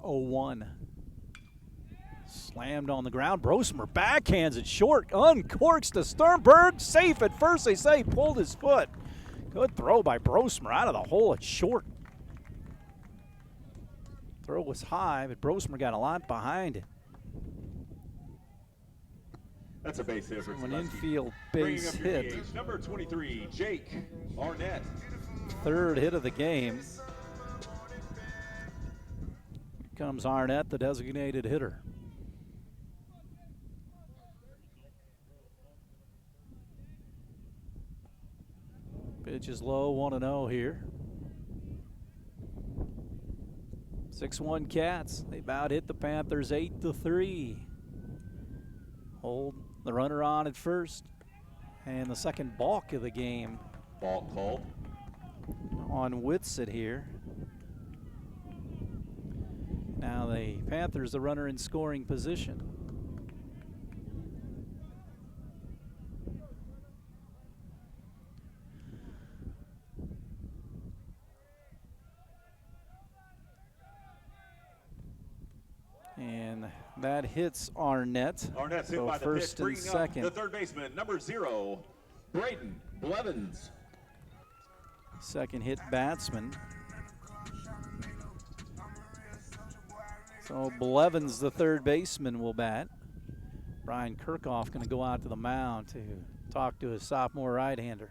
Oh, 1. Slammed on the ground. Brosmer backhands it short. Uncorks to Sternberg. Safe at first, they say. Pulled his foot. Good throw by Brosmer out of the hole. It's short. Throw was high, but Brosmer got a lot behind it. That's a base hit for An Zaleski. infield Bringing base up your hit. DH, number 23, Jake Arnett. Third hit of the game. Here comes Arnett, the designated hitter. Pitch is low, 1-0 here. 6-1 Cats. They about hit the Panthers 8-3. Hold the runner on at first. And the second balk of the game Ball called. on Whitsitt here. Now the Panthers, the runner in scoring position. And that hits Arnett. Arnett's hit So by the first pitch, and bringing up second. the third baseman, number 0, Braden Blevins. Second hit batsman. So Blevins, the third baseman, will bat. Brian Kirchhoff going to go out to the mound to talk to his sophomore right-hander.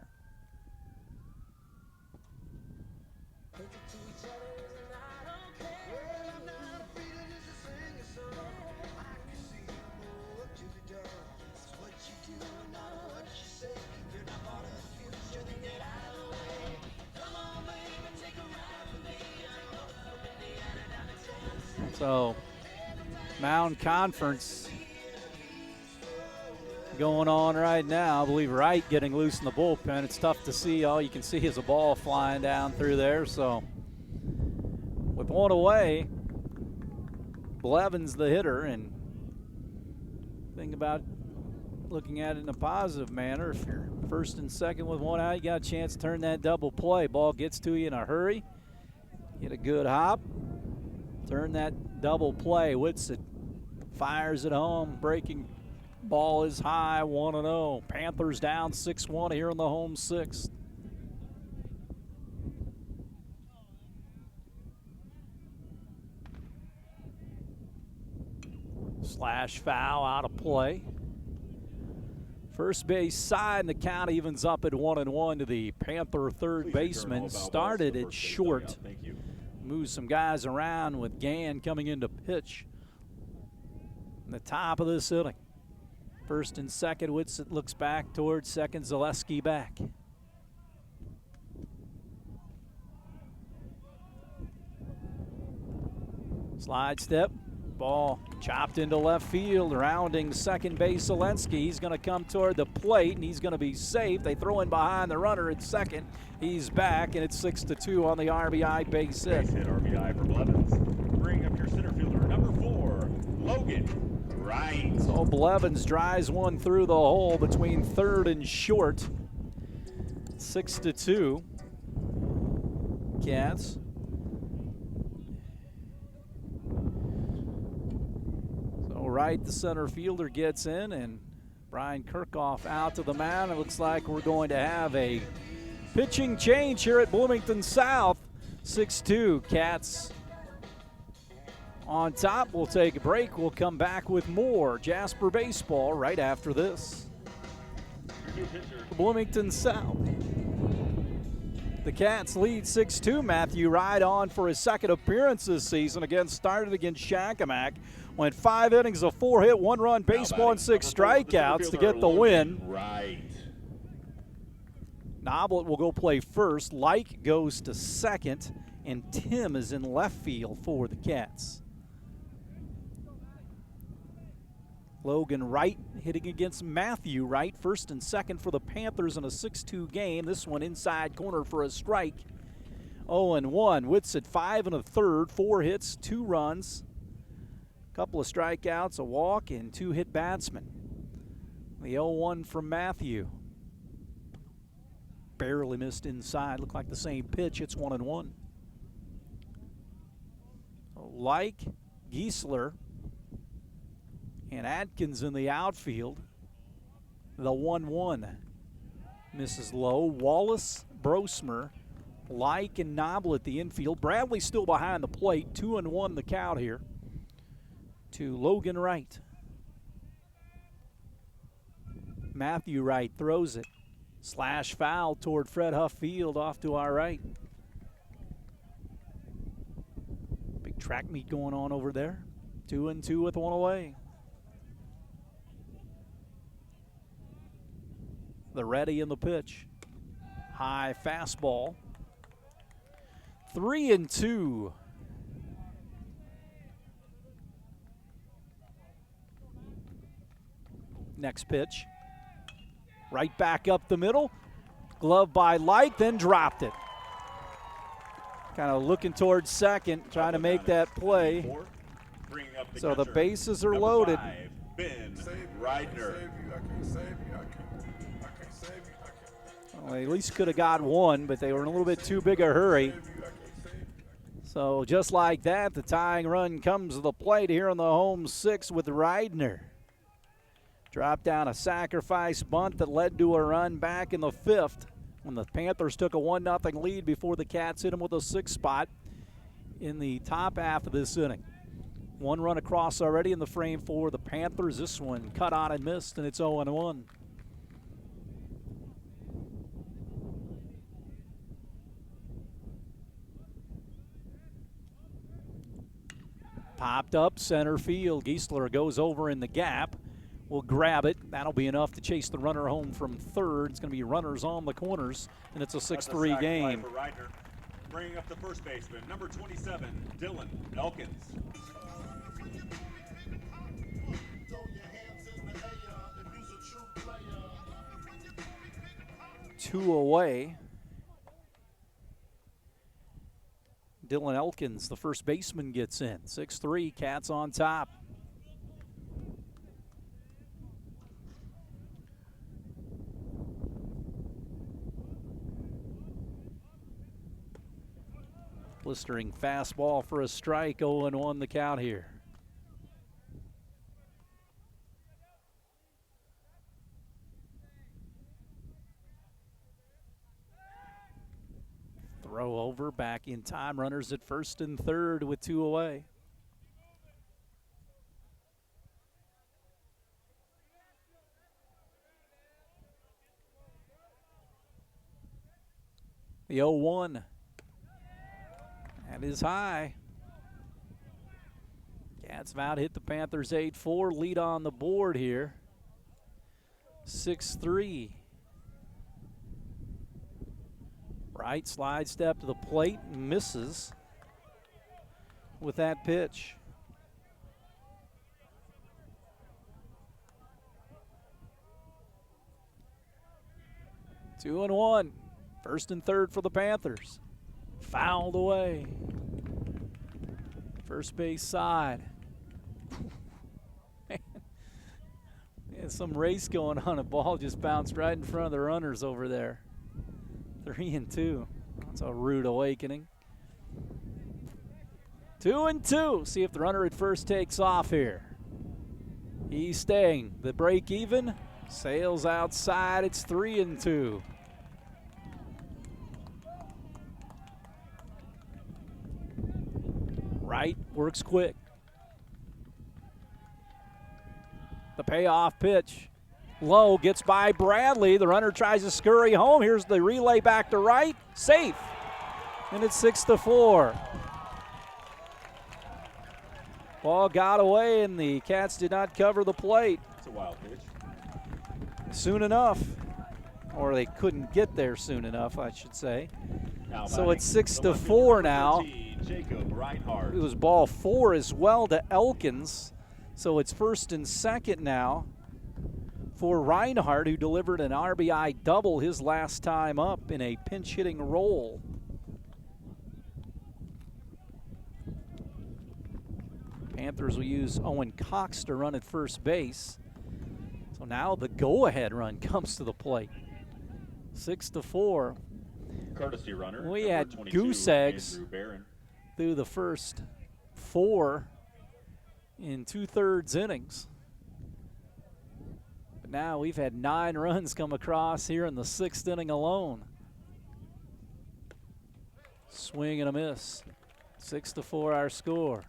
So, Mound Conference going on right now. I believe Wright getting loose in the bullpen. It's tough to see. All you can see is a ball flying down through there. So, with one away, Blevins the hitter. And think about looking at it in a positive manner. If you're first and second with one out, you got a chance to turn that double play. Ball gets to you in a hurry. Get a good hop. Turn that double play. Whitsitt fires it home. Breaking ball is high, 1-0. Panthers down 6-1 here in the home 6th. Slash foul out of play. First base side, and the count evens up at 1-1 to the Panther third baseman. Started it short. Thank you. Moves some guys around with Gann coming into pitch in the top of this inning. First and second, Whitsitt looks back towards second, Zaleski back. Slide step, ball chopped into left field, rounding second base Zelensky. He's going to come toward the plate, and he's going to be safe. They throw in behind the runner at second. He's back, and it's 6-2 on the RBI base hit. Base hit RBI for Blevins. Bring up your center fielder, number 4, Logan Wright. So Blevins drives one through the hole between third and short. 6-2. Cats. So Wright, the center fielder, gets in, and Brian Kirchhoff out to the mound. It looks like we're going to have a pitching change here at Bloomington South. 6-2, Cats on top. We'll take a break. We'll come back with more Jasper baseball right after this. Bloomington South. The Cats lead 6-2. Matthew Wright on for his second appearance this season. Started against Shakamak. Went 5 innings of 4-hit, 1-run baseball and 6 strikeouts to get the win. Right. Noblet will go play first. Like goes to second. And Tim is in left field for the Cats. Logan Wright hitting against Matthew Wright, first and second for the Panthers in a 6-2 game. This one inside corner for a strike. 0-1. Whitsitt 5 1/3, 4 hits, 2 runs, couple of strikeouts, a walk, and 2 hit batsmen. The 0-1 from Matthew. Barely missed inside. Looked like the same pitch. It's 1-1. Like Giesler and Atkins in the outfield. The 1-1 misses low. Wallace, Brosmer, Like, and Noblet the infield. Bradley still behind the plate. 2-1 the count here to Logan Wright. Matthew Wright throws it. Slash foul toward Fred Huff Field off to our right. Big track meet going on over there. 2-2 with 1 away. The ready in the pitch. High fastball. 3-2. Next pitch. Right back up the middle. Glove by Light, then dropped it. Kind of looking towards second, trying to make that play. So the bases are loaded. Ben Reidner. Well, they at least could have got one, but they were in a little bit too big a hurry. So just like that, the tying run comes to the plate here on the home 6 with Reidner. Dropped down a sacrifice bunt that led to a run back in the 5th when the Panthers took a 1-0 lead before the Cats hit them with a 6 spot in the top half of this inning. 1 run across already in the frame for the Panthers. This one cut on and missed, and it's 0-1. Popped up center field. Giesler goes over in the gap. Will grab it. That'll be enough to chase the runner home from third. It's going to be runners on the corners, and it's a 6-3 game. Bringing up the first baseman, number 27, Dylan Elkins. 2 away. Dylan Elkins, the first baseman, gets in. 6-3, Cats on top. Blistering fastball for a strike. 0-1 the count here. Throw over, back in time. Runners at first and third with 2 away. The 0-1. That is high. Cats about hit the Panthers 8-4. Lead on the board here. 6-3. Right slide step to the plate, misses with that pitch. Two and one. First and third for the Panthers. Fouled away. First base side. Man. There's some race going on. A ball just bounced right in front of the runners over there. 3-2. That's a rude awakening. 2-2. See if the runner at first takes off here. He's staying. The break even. Sails outside. It's 3-2. Wright works quick. The payoff pitch. Low gets by Bradley. The runner tries to scurry home. Here's the relay back to Wright. Safe. And it's 6-4. Ball got away, and the Cats did not cover the plate. It's a wild pitch. Soon enough. Or they couldn't get there soon enough, I should say. Now So it's batting, 6-4 now. 13, Jacob Reinhardt. It was ball 4 as well to Elkins. So it's first and second now for Reinhardt, who delivered an RBI double his last time up in a pinch hitting role. Panthers will use Owen Cox to run at first base. So now the go-ahead run comes to the plate. 6-4. Courtesy runner. We number had 22, goose eggs Andrew Barron. through the first 4 in 2/3 innings. But now we've had 9 runs come across here in the 6th inning alone. Swing and a miss. 6-4 our score.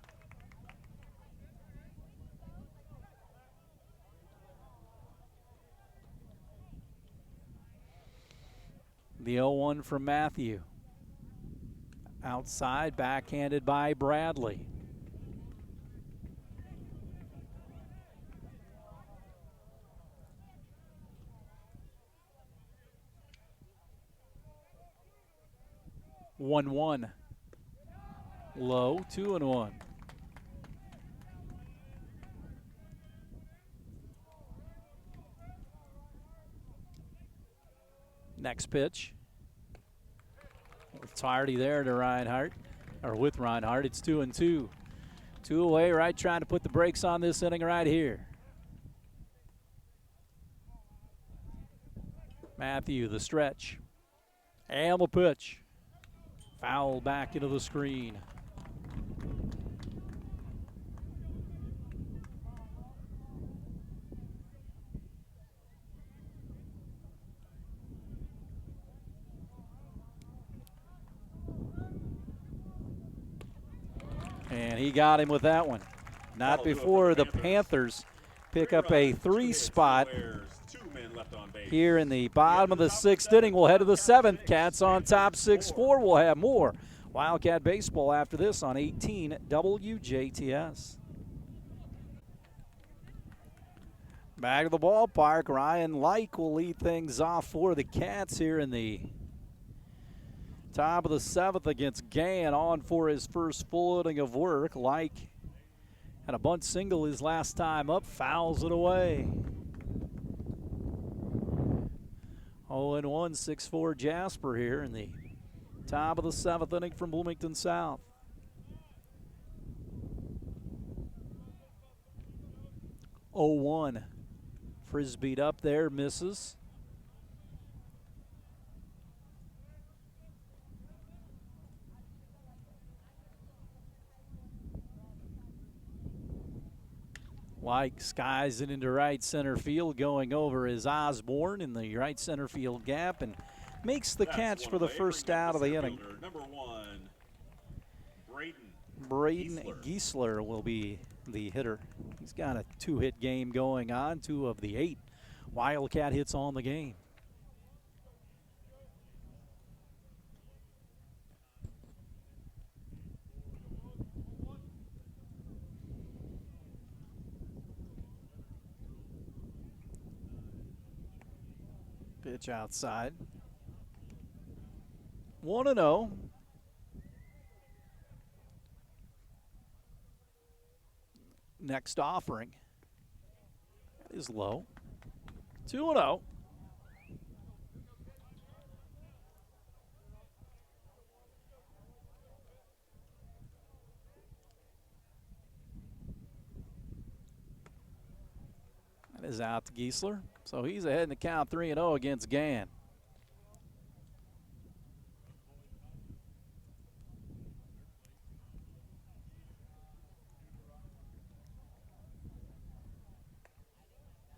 The 0-1 from Matthew. Outside, backhanded by Bradley. One. Low, 2-1. Next pitch. It's already there to Reinhardt, or with Reinhardt. It's 2-2. 2 away, right, trying to put the brakes on this inning right here. Matthew, the stretch. And the pitch. Foul back into the screen. And he got him with that one. Not before the Panthers pick up a 3 spot here in the bottom of the 6th inning. We'll head to the 7th. Cats on top 6-4. We'll have more Wildcat baseball after this on 18 WJTS. Back to the ballpark. Ryan Like will lead things off for the Cats here in the top of the 7th against Gann, on for his first full inning of work. Like had a bunt single his last time up, fouls it away. 0-1, 6-4 Jasper here in the top of the 7th inning from Bloomington South. Frisbeed up there, misses. Like skies it into right center field, going over is Osborne in the right center field gap and makes the catch for the first out of the inning. Number 1, Braden Giesler will be the hitter. He's got a 2-hit game going on, 2 of the 8 Wildcat hits on the game. Pitch outside. 1-0. Next offering. That is low. 2-0. That is out to Giesler. So he's ahead in the count 3-0 against Gann.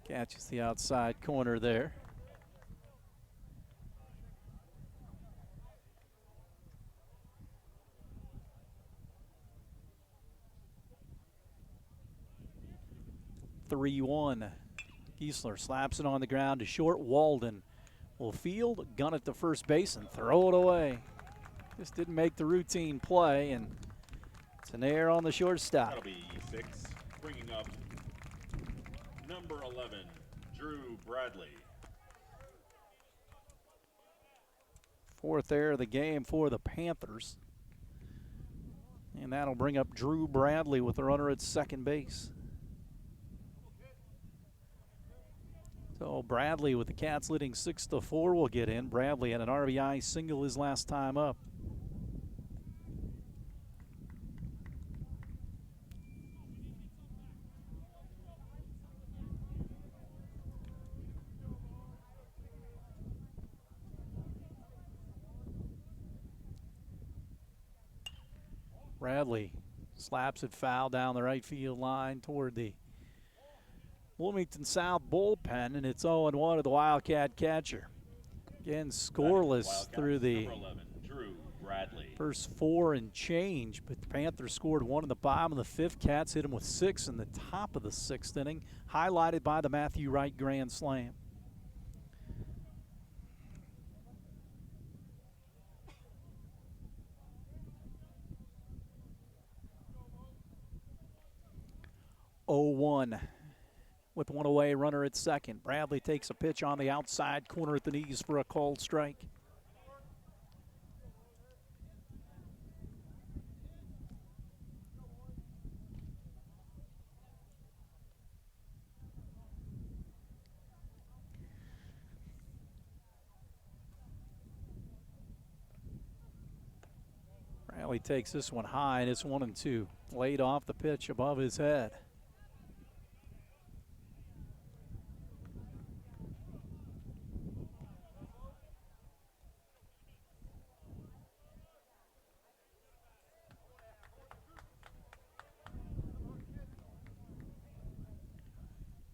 Catches the outside corner there. (3-1). Giesler slaps it on the ground to short. Walden will field, gun it to first base, and throw it away. Just didn't make the routine play, and it's an error on the shortstop. That'll be 6. Bringing up number 11, Drew Bradley. 4th error of the game for the Panthers. And that'll bring up Drew Bradley with the runner at second base. So Bradley with the Cats leading 6-4 will get in. Bradley had an RBI single his last time up. Bradley slaps it foul down the right field line toward the Bloomington South bullpen, and it's 0-1 to the Wildcat catcher. Again, scoreless Wildcats, through the number 11, Drew Bradley. first 4 and change, but the Panthers scored 1 in the bottom of the 5th. Cats hit him with 6 in the top of the 6th inning, highlighted by the Matthew Wright grand slam. (0-1). With 1 away, runner at second. Bradley takes a pitch on the outside corner at the knees for a called strike. Bradley takes this one high, and it's 1-2. Laid off the pitch above his head.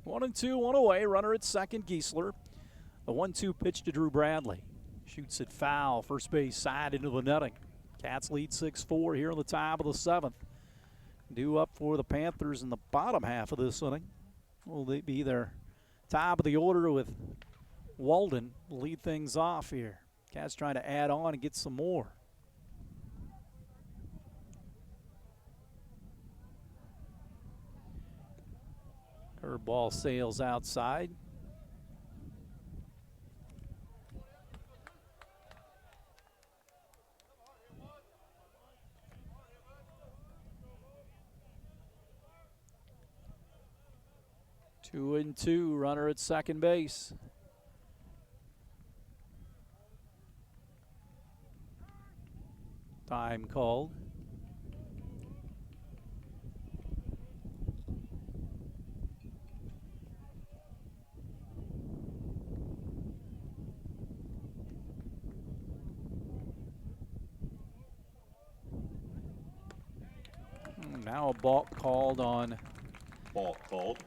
One and two, 1 away. Runner at second, Giesler. The 1-2 pitch to Drew Bradley. Shoots it foul, first base side into the netting. Cats lead 6-4 here in the top of the 7th. Due up for the Panthers in the bottom half of this inning. Will they be their top of the order with Walden lead things off here. Cats trying to add on and get some more. Curveball sails outside. Two and two, runner at second base. Time called. Now a balk called on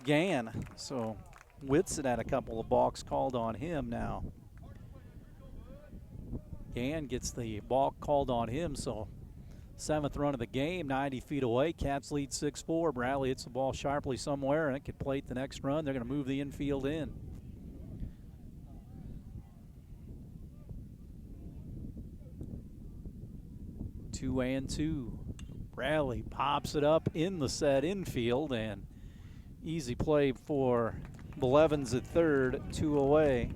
Gann. So Whitson had a couple of balks called on him now. Gann gets the balk called on him, so 7th run of the game, 90 feet away. Cats lead 6-4. Bradley hits the ball sharply somewhere, and it could plate the next run. They're going to move the infield in. Two and two. Bradley pops it up in the set infield, and easy play for Blevins at third, 2 away.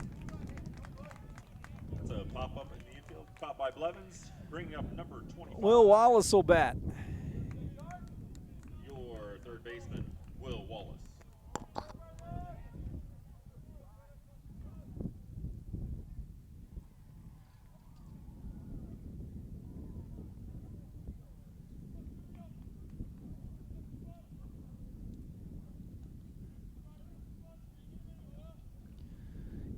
That's a pop-up in the infield. Caught by Blevins, bringing up number 25. Will Wallace will bat. Your third baseman, Will Wallace.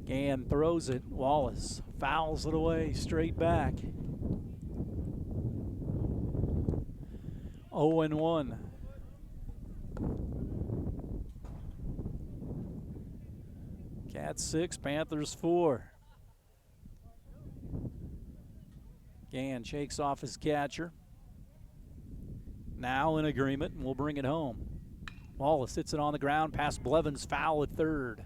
Gann throws it. Wallace fouls it away, straight back. 0-1. Cats 6, Panthers 4. Gann shakes off his catcher. Now in agreement, and we'll bring it home. Wallace hits it on the ground past Blevins, foul at third.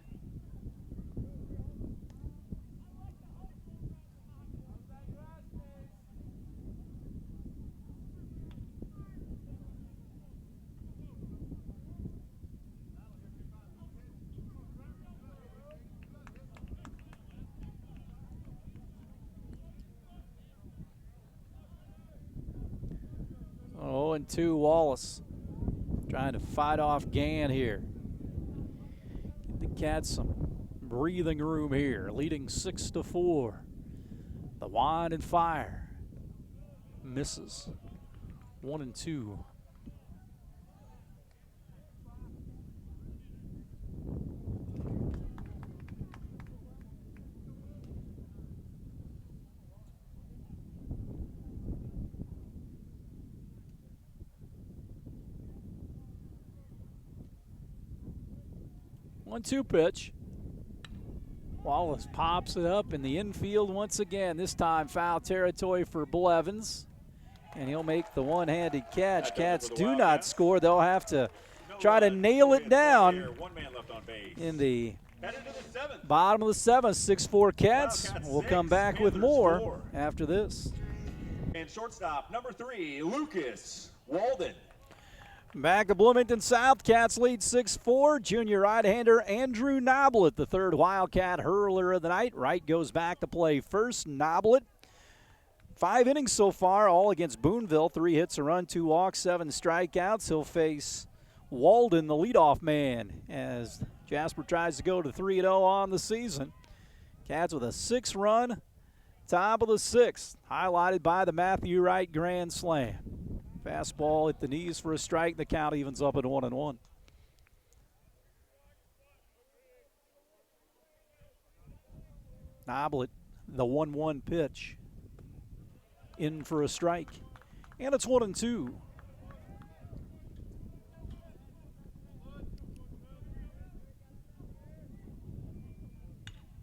Oh, and 2 Wallace trying to fight off Gann here. Give the Cats some breathing room here, leading 6-4. The wine and fire misses. 1 and 2. One-two pitch. Wallace pops it up in the infield once again. This time foul territory for Blevins. And he'll make the one-handed catch. Cats do not score. They'll have to try to nail it down in the bottom of the 7th. 6-4 Cats. We'll come back with more after this. And shortstop, number 3, Lucas Walden. Back to Bloomington South, Cats lead 6-4. Junior right-hander Andrew Noblet, the third Wildcat hurler of the night. Wright goes back to play first. Noblet, 5 innings so far, all against Boonville. 3 hits, a run, 2 walks, 7 strikeouts. He'll face Walden, the leadoff man, as Jasper tries to go to 3-0 on the season. Cats with a 6-run top of the 6th, highlighted by the Matthew Wright grand slam. Fastball at the knees for a strike. The count evens up at 1-1. Noblet, the 1-1 pitch. In for a strike. And it's 1-2.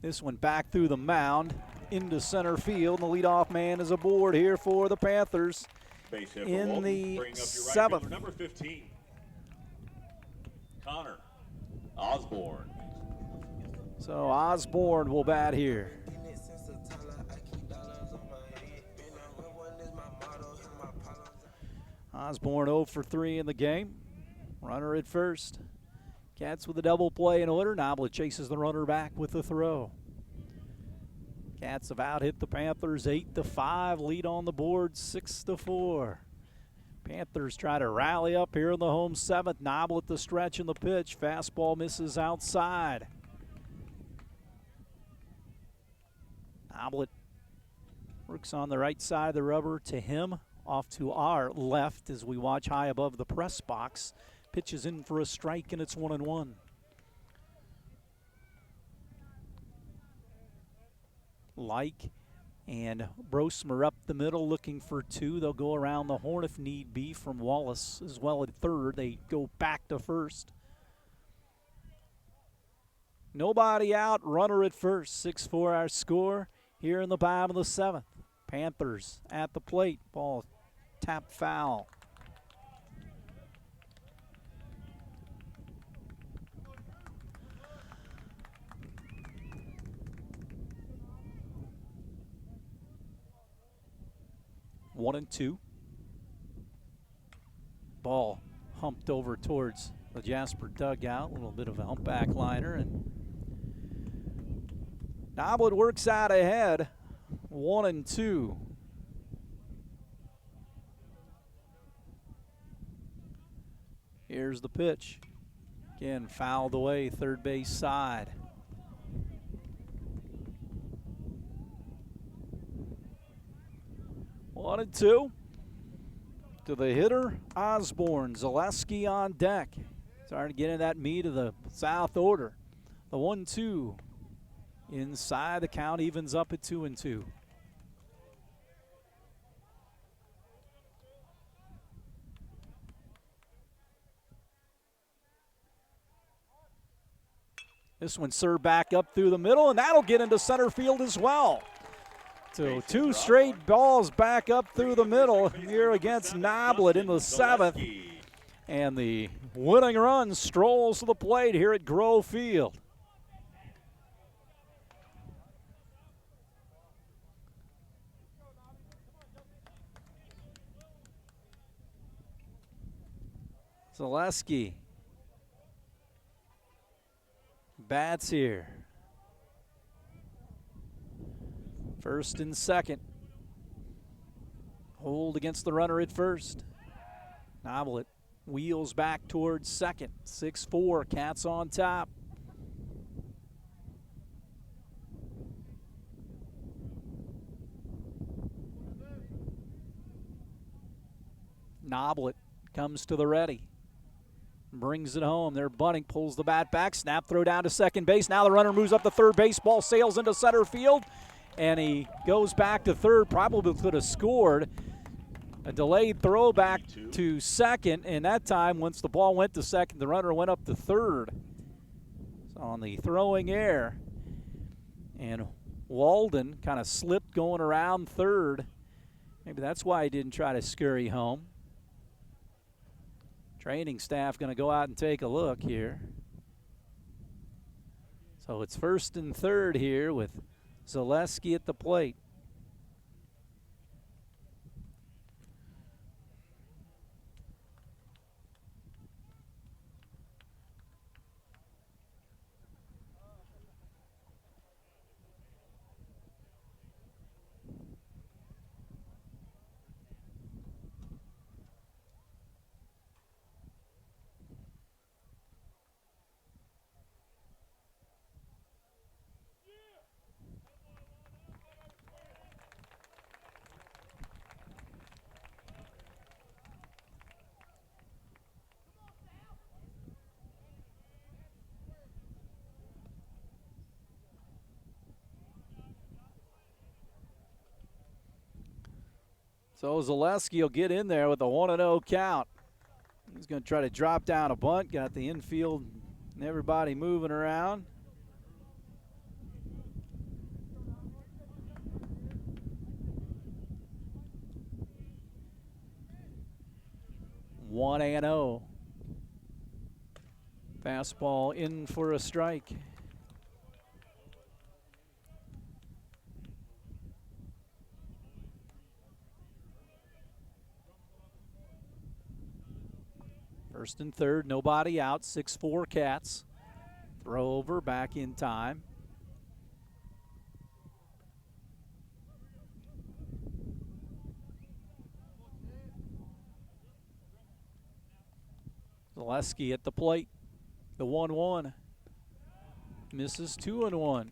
This one back through the mound into center field. And the leadoff man is aboard here for the Panthers. In the 7th. Number 15, Connor Osborne. So Osborne will bat here. Osborne 0 for 3 in the game. Runner at first. Cats with a double play in order. Noblet chases the runner back with the throw. Cats have out-hit the Panthers 8-5, lead on the board 6-4. Panthers try to rally up here in the home 7th. Noblet the stretch in the pitch. Fastball misses outside. Noblet works on the right side of the rubber to him, off to our left as we watch high above the press box. Pitches in for a strike, and it's 1-1. Like and Brosmer up the middle looking for 2. They'll go around the horn if need be from Wallace as well at third. They go back to first. Nobody out, runner at first. 6-4 our score here in the bottom of the 7th. Panthers at the plate. Ball tapped foul. One and 2. Ball humped over towards the Jasper dugout. A little bit of a humpback liner. And Noblet works out ahead. 1 and 2. Here's the pitch. Again, fouled away, third base side. One and 2 to the hitter, Osborne. Zaleski on deck. Starting to get in that meat of the South order. The 1-2 inside. The count evens up at 2 and 2. This one served back up through the middle, and that'll get into center field as well. So two straight balls back up through the middle here against Noblet in the 7th. And the winning run strolls to the plate here at Grove Field. Zaleski bats here. First and second. Hold against the runner at first. Noblet wheels back towards second. 6-4, Cats on top. Noblet comes to the ready. Brings it home. They're bunting, pulls the bat back. Snap throw down to second base. Now the runner moves up to third base. Ball sails into center field. And he goes back to third. Probably could have scored. A delayed throw back to second. And that time, once the ball went to second, the runner went up to third. So on the throwing air. And Walden kind of slipped going around third. Maybe that's why he didn't try to scurry home. Training staff going to go out and take a look here. So it's first and third here with Zaleski at the plate. So Zaleski will get in there with a 1-0 count. He's going to try to drop down a bunt. Got the infield and everybody moving around. One and 0. Fastball in for a strike. First and third, nobody out, 6-4 Cats. Throw over, back in time. Zaleski at the plate, the 1-1. Misses 2-1.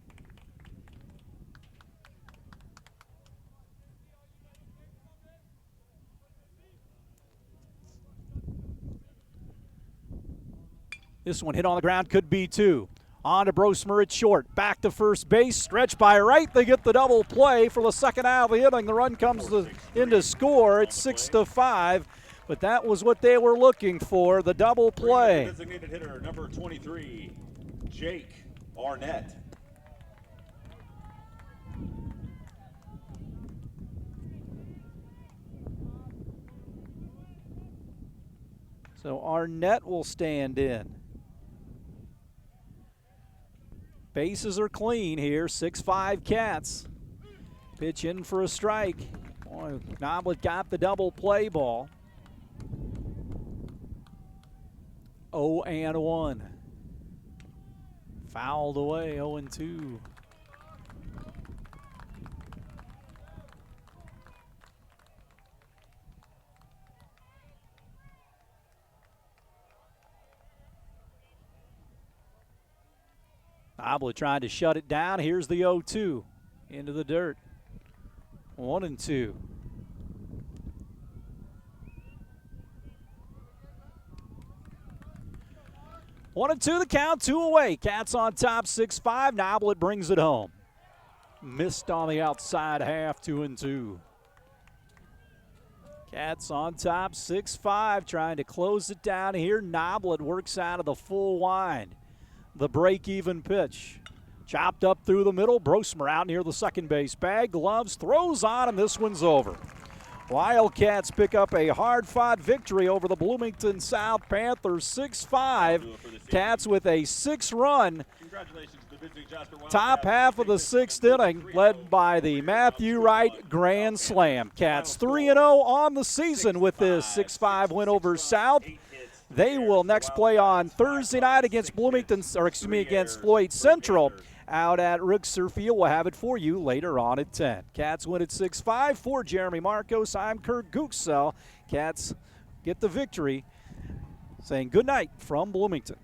This one hit on the ground, could be two. On to Brosmer at short. Back to first base. Stretch by right. They get the double play for the second out of the inning. The run comes in to score. It's 6-5. But that was what they were looking for, the double play. Designated hitter number 23, Jake Arnett. So Arnett will stand in. Bases are clean here, 6-5 Cats. Pitch in for a strike. Boy, Noblet got the double play ball. 0-1. Fouled away, 0-2. Noblet trying to shut it down. Here's the 0-2 into the dirt. 1-2. One and two, the count, 2 away. Cats on top, 6-5. Noblet brings it home. Missed on the outside half, 2-2. Cats on top, 6-5, trying to close it down here. Noblet works out of the full wind. the break-even pitch. Chopped up through the middle. Brosmer out near the second base bag. Gloves, throws on, and this one's over. Wildcats pick up a hard-fought victory over the Bloomington South Panthers 6-5. Cats with a 6-run Congratulations to the visiting Jasper Wildcats. top half of the 6th inning, led by the Matthew Wright Grand Slam. Cats 3-0 on the season with this 6-5 win over South. They will next play on Thursday night against against Floyd Central out at Rixer Field. We'll have it for you later on at 10. Cats win at 6-5. For Jeremy Marcos, I'm Kurt Gooksell. Cats get the victory, saying good night from Bloomington.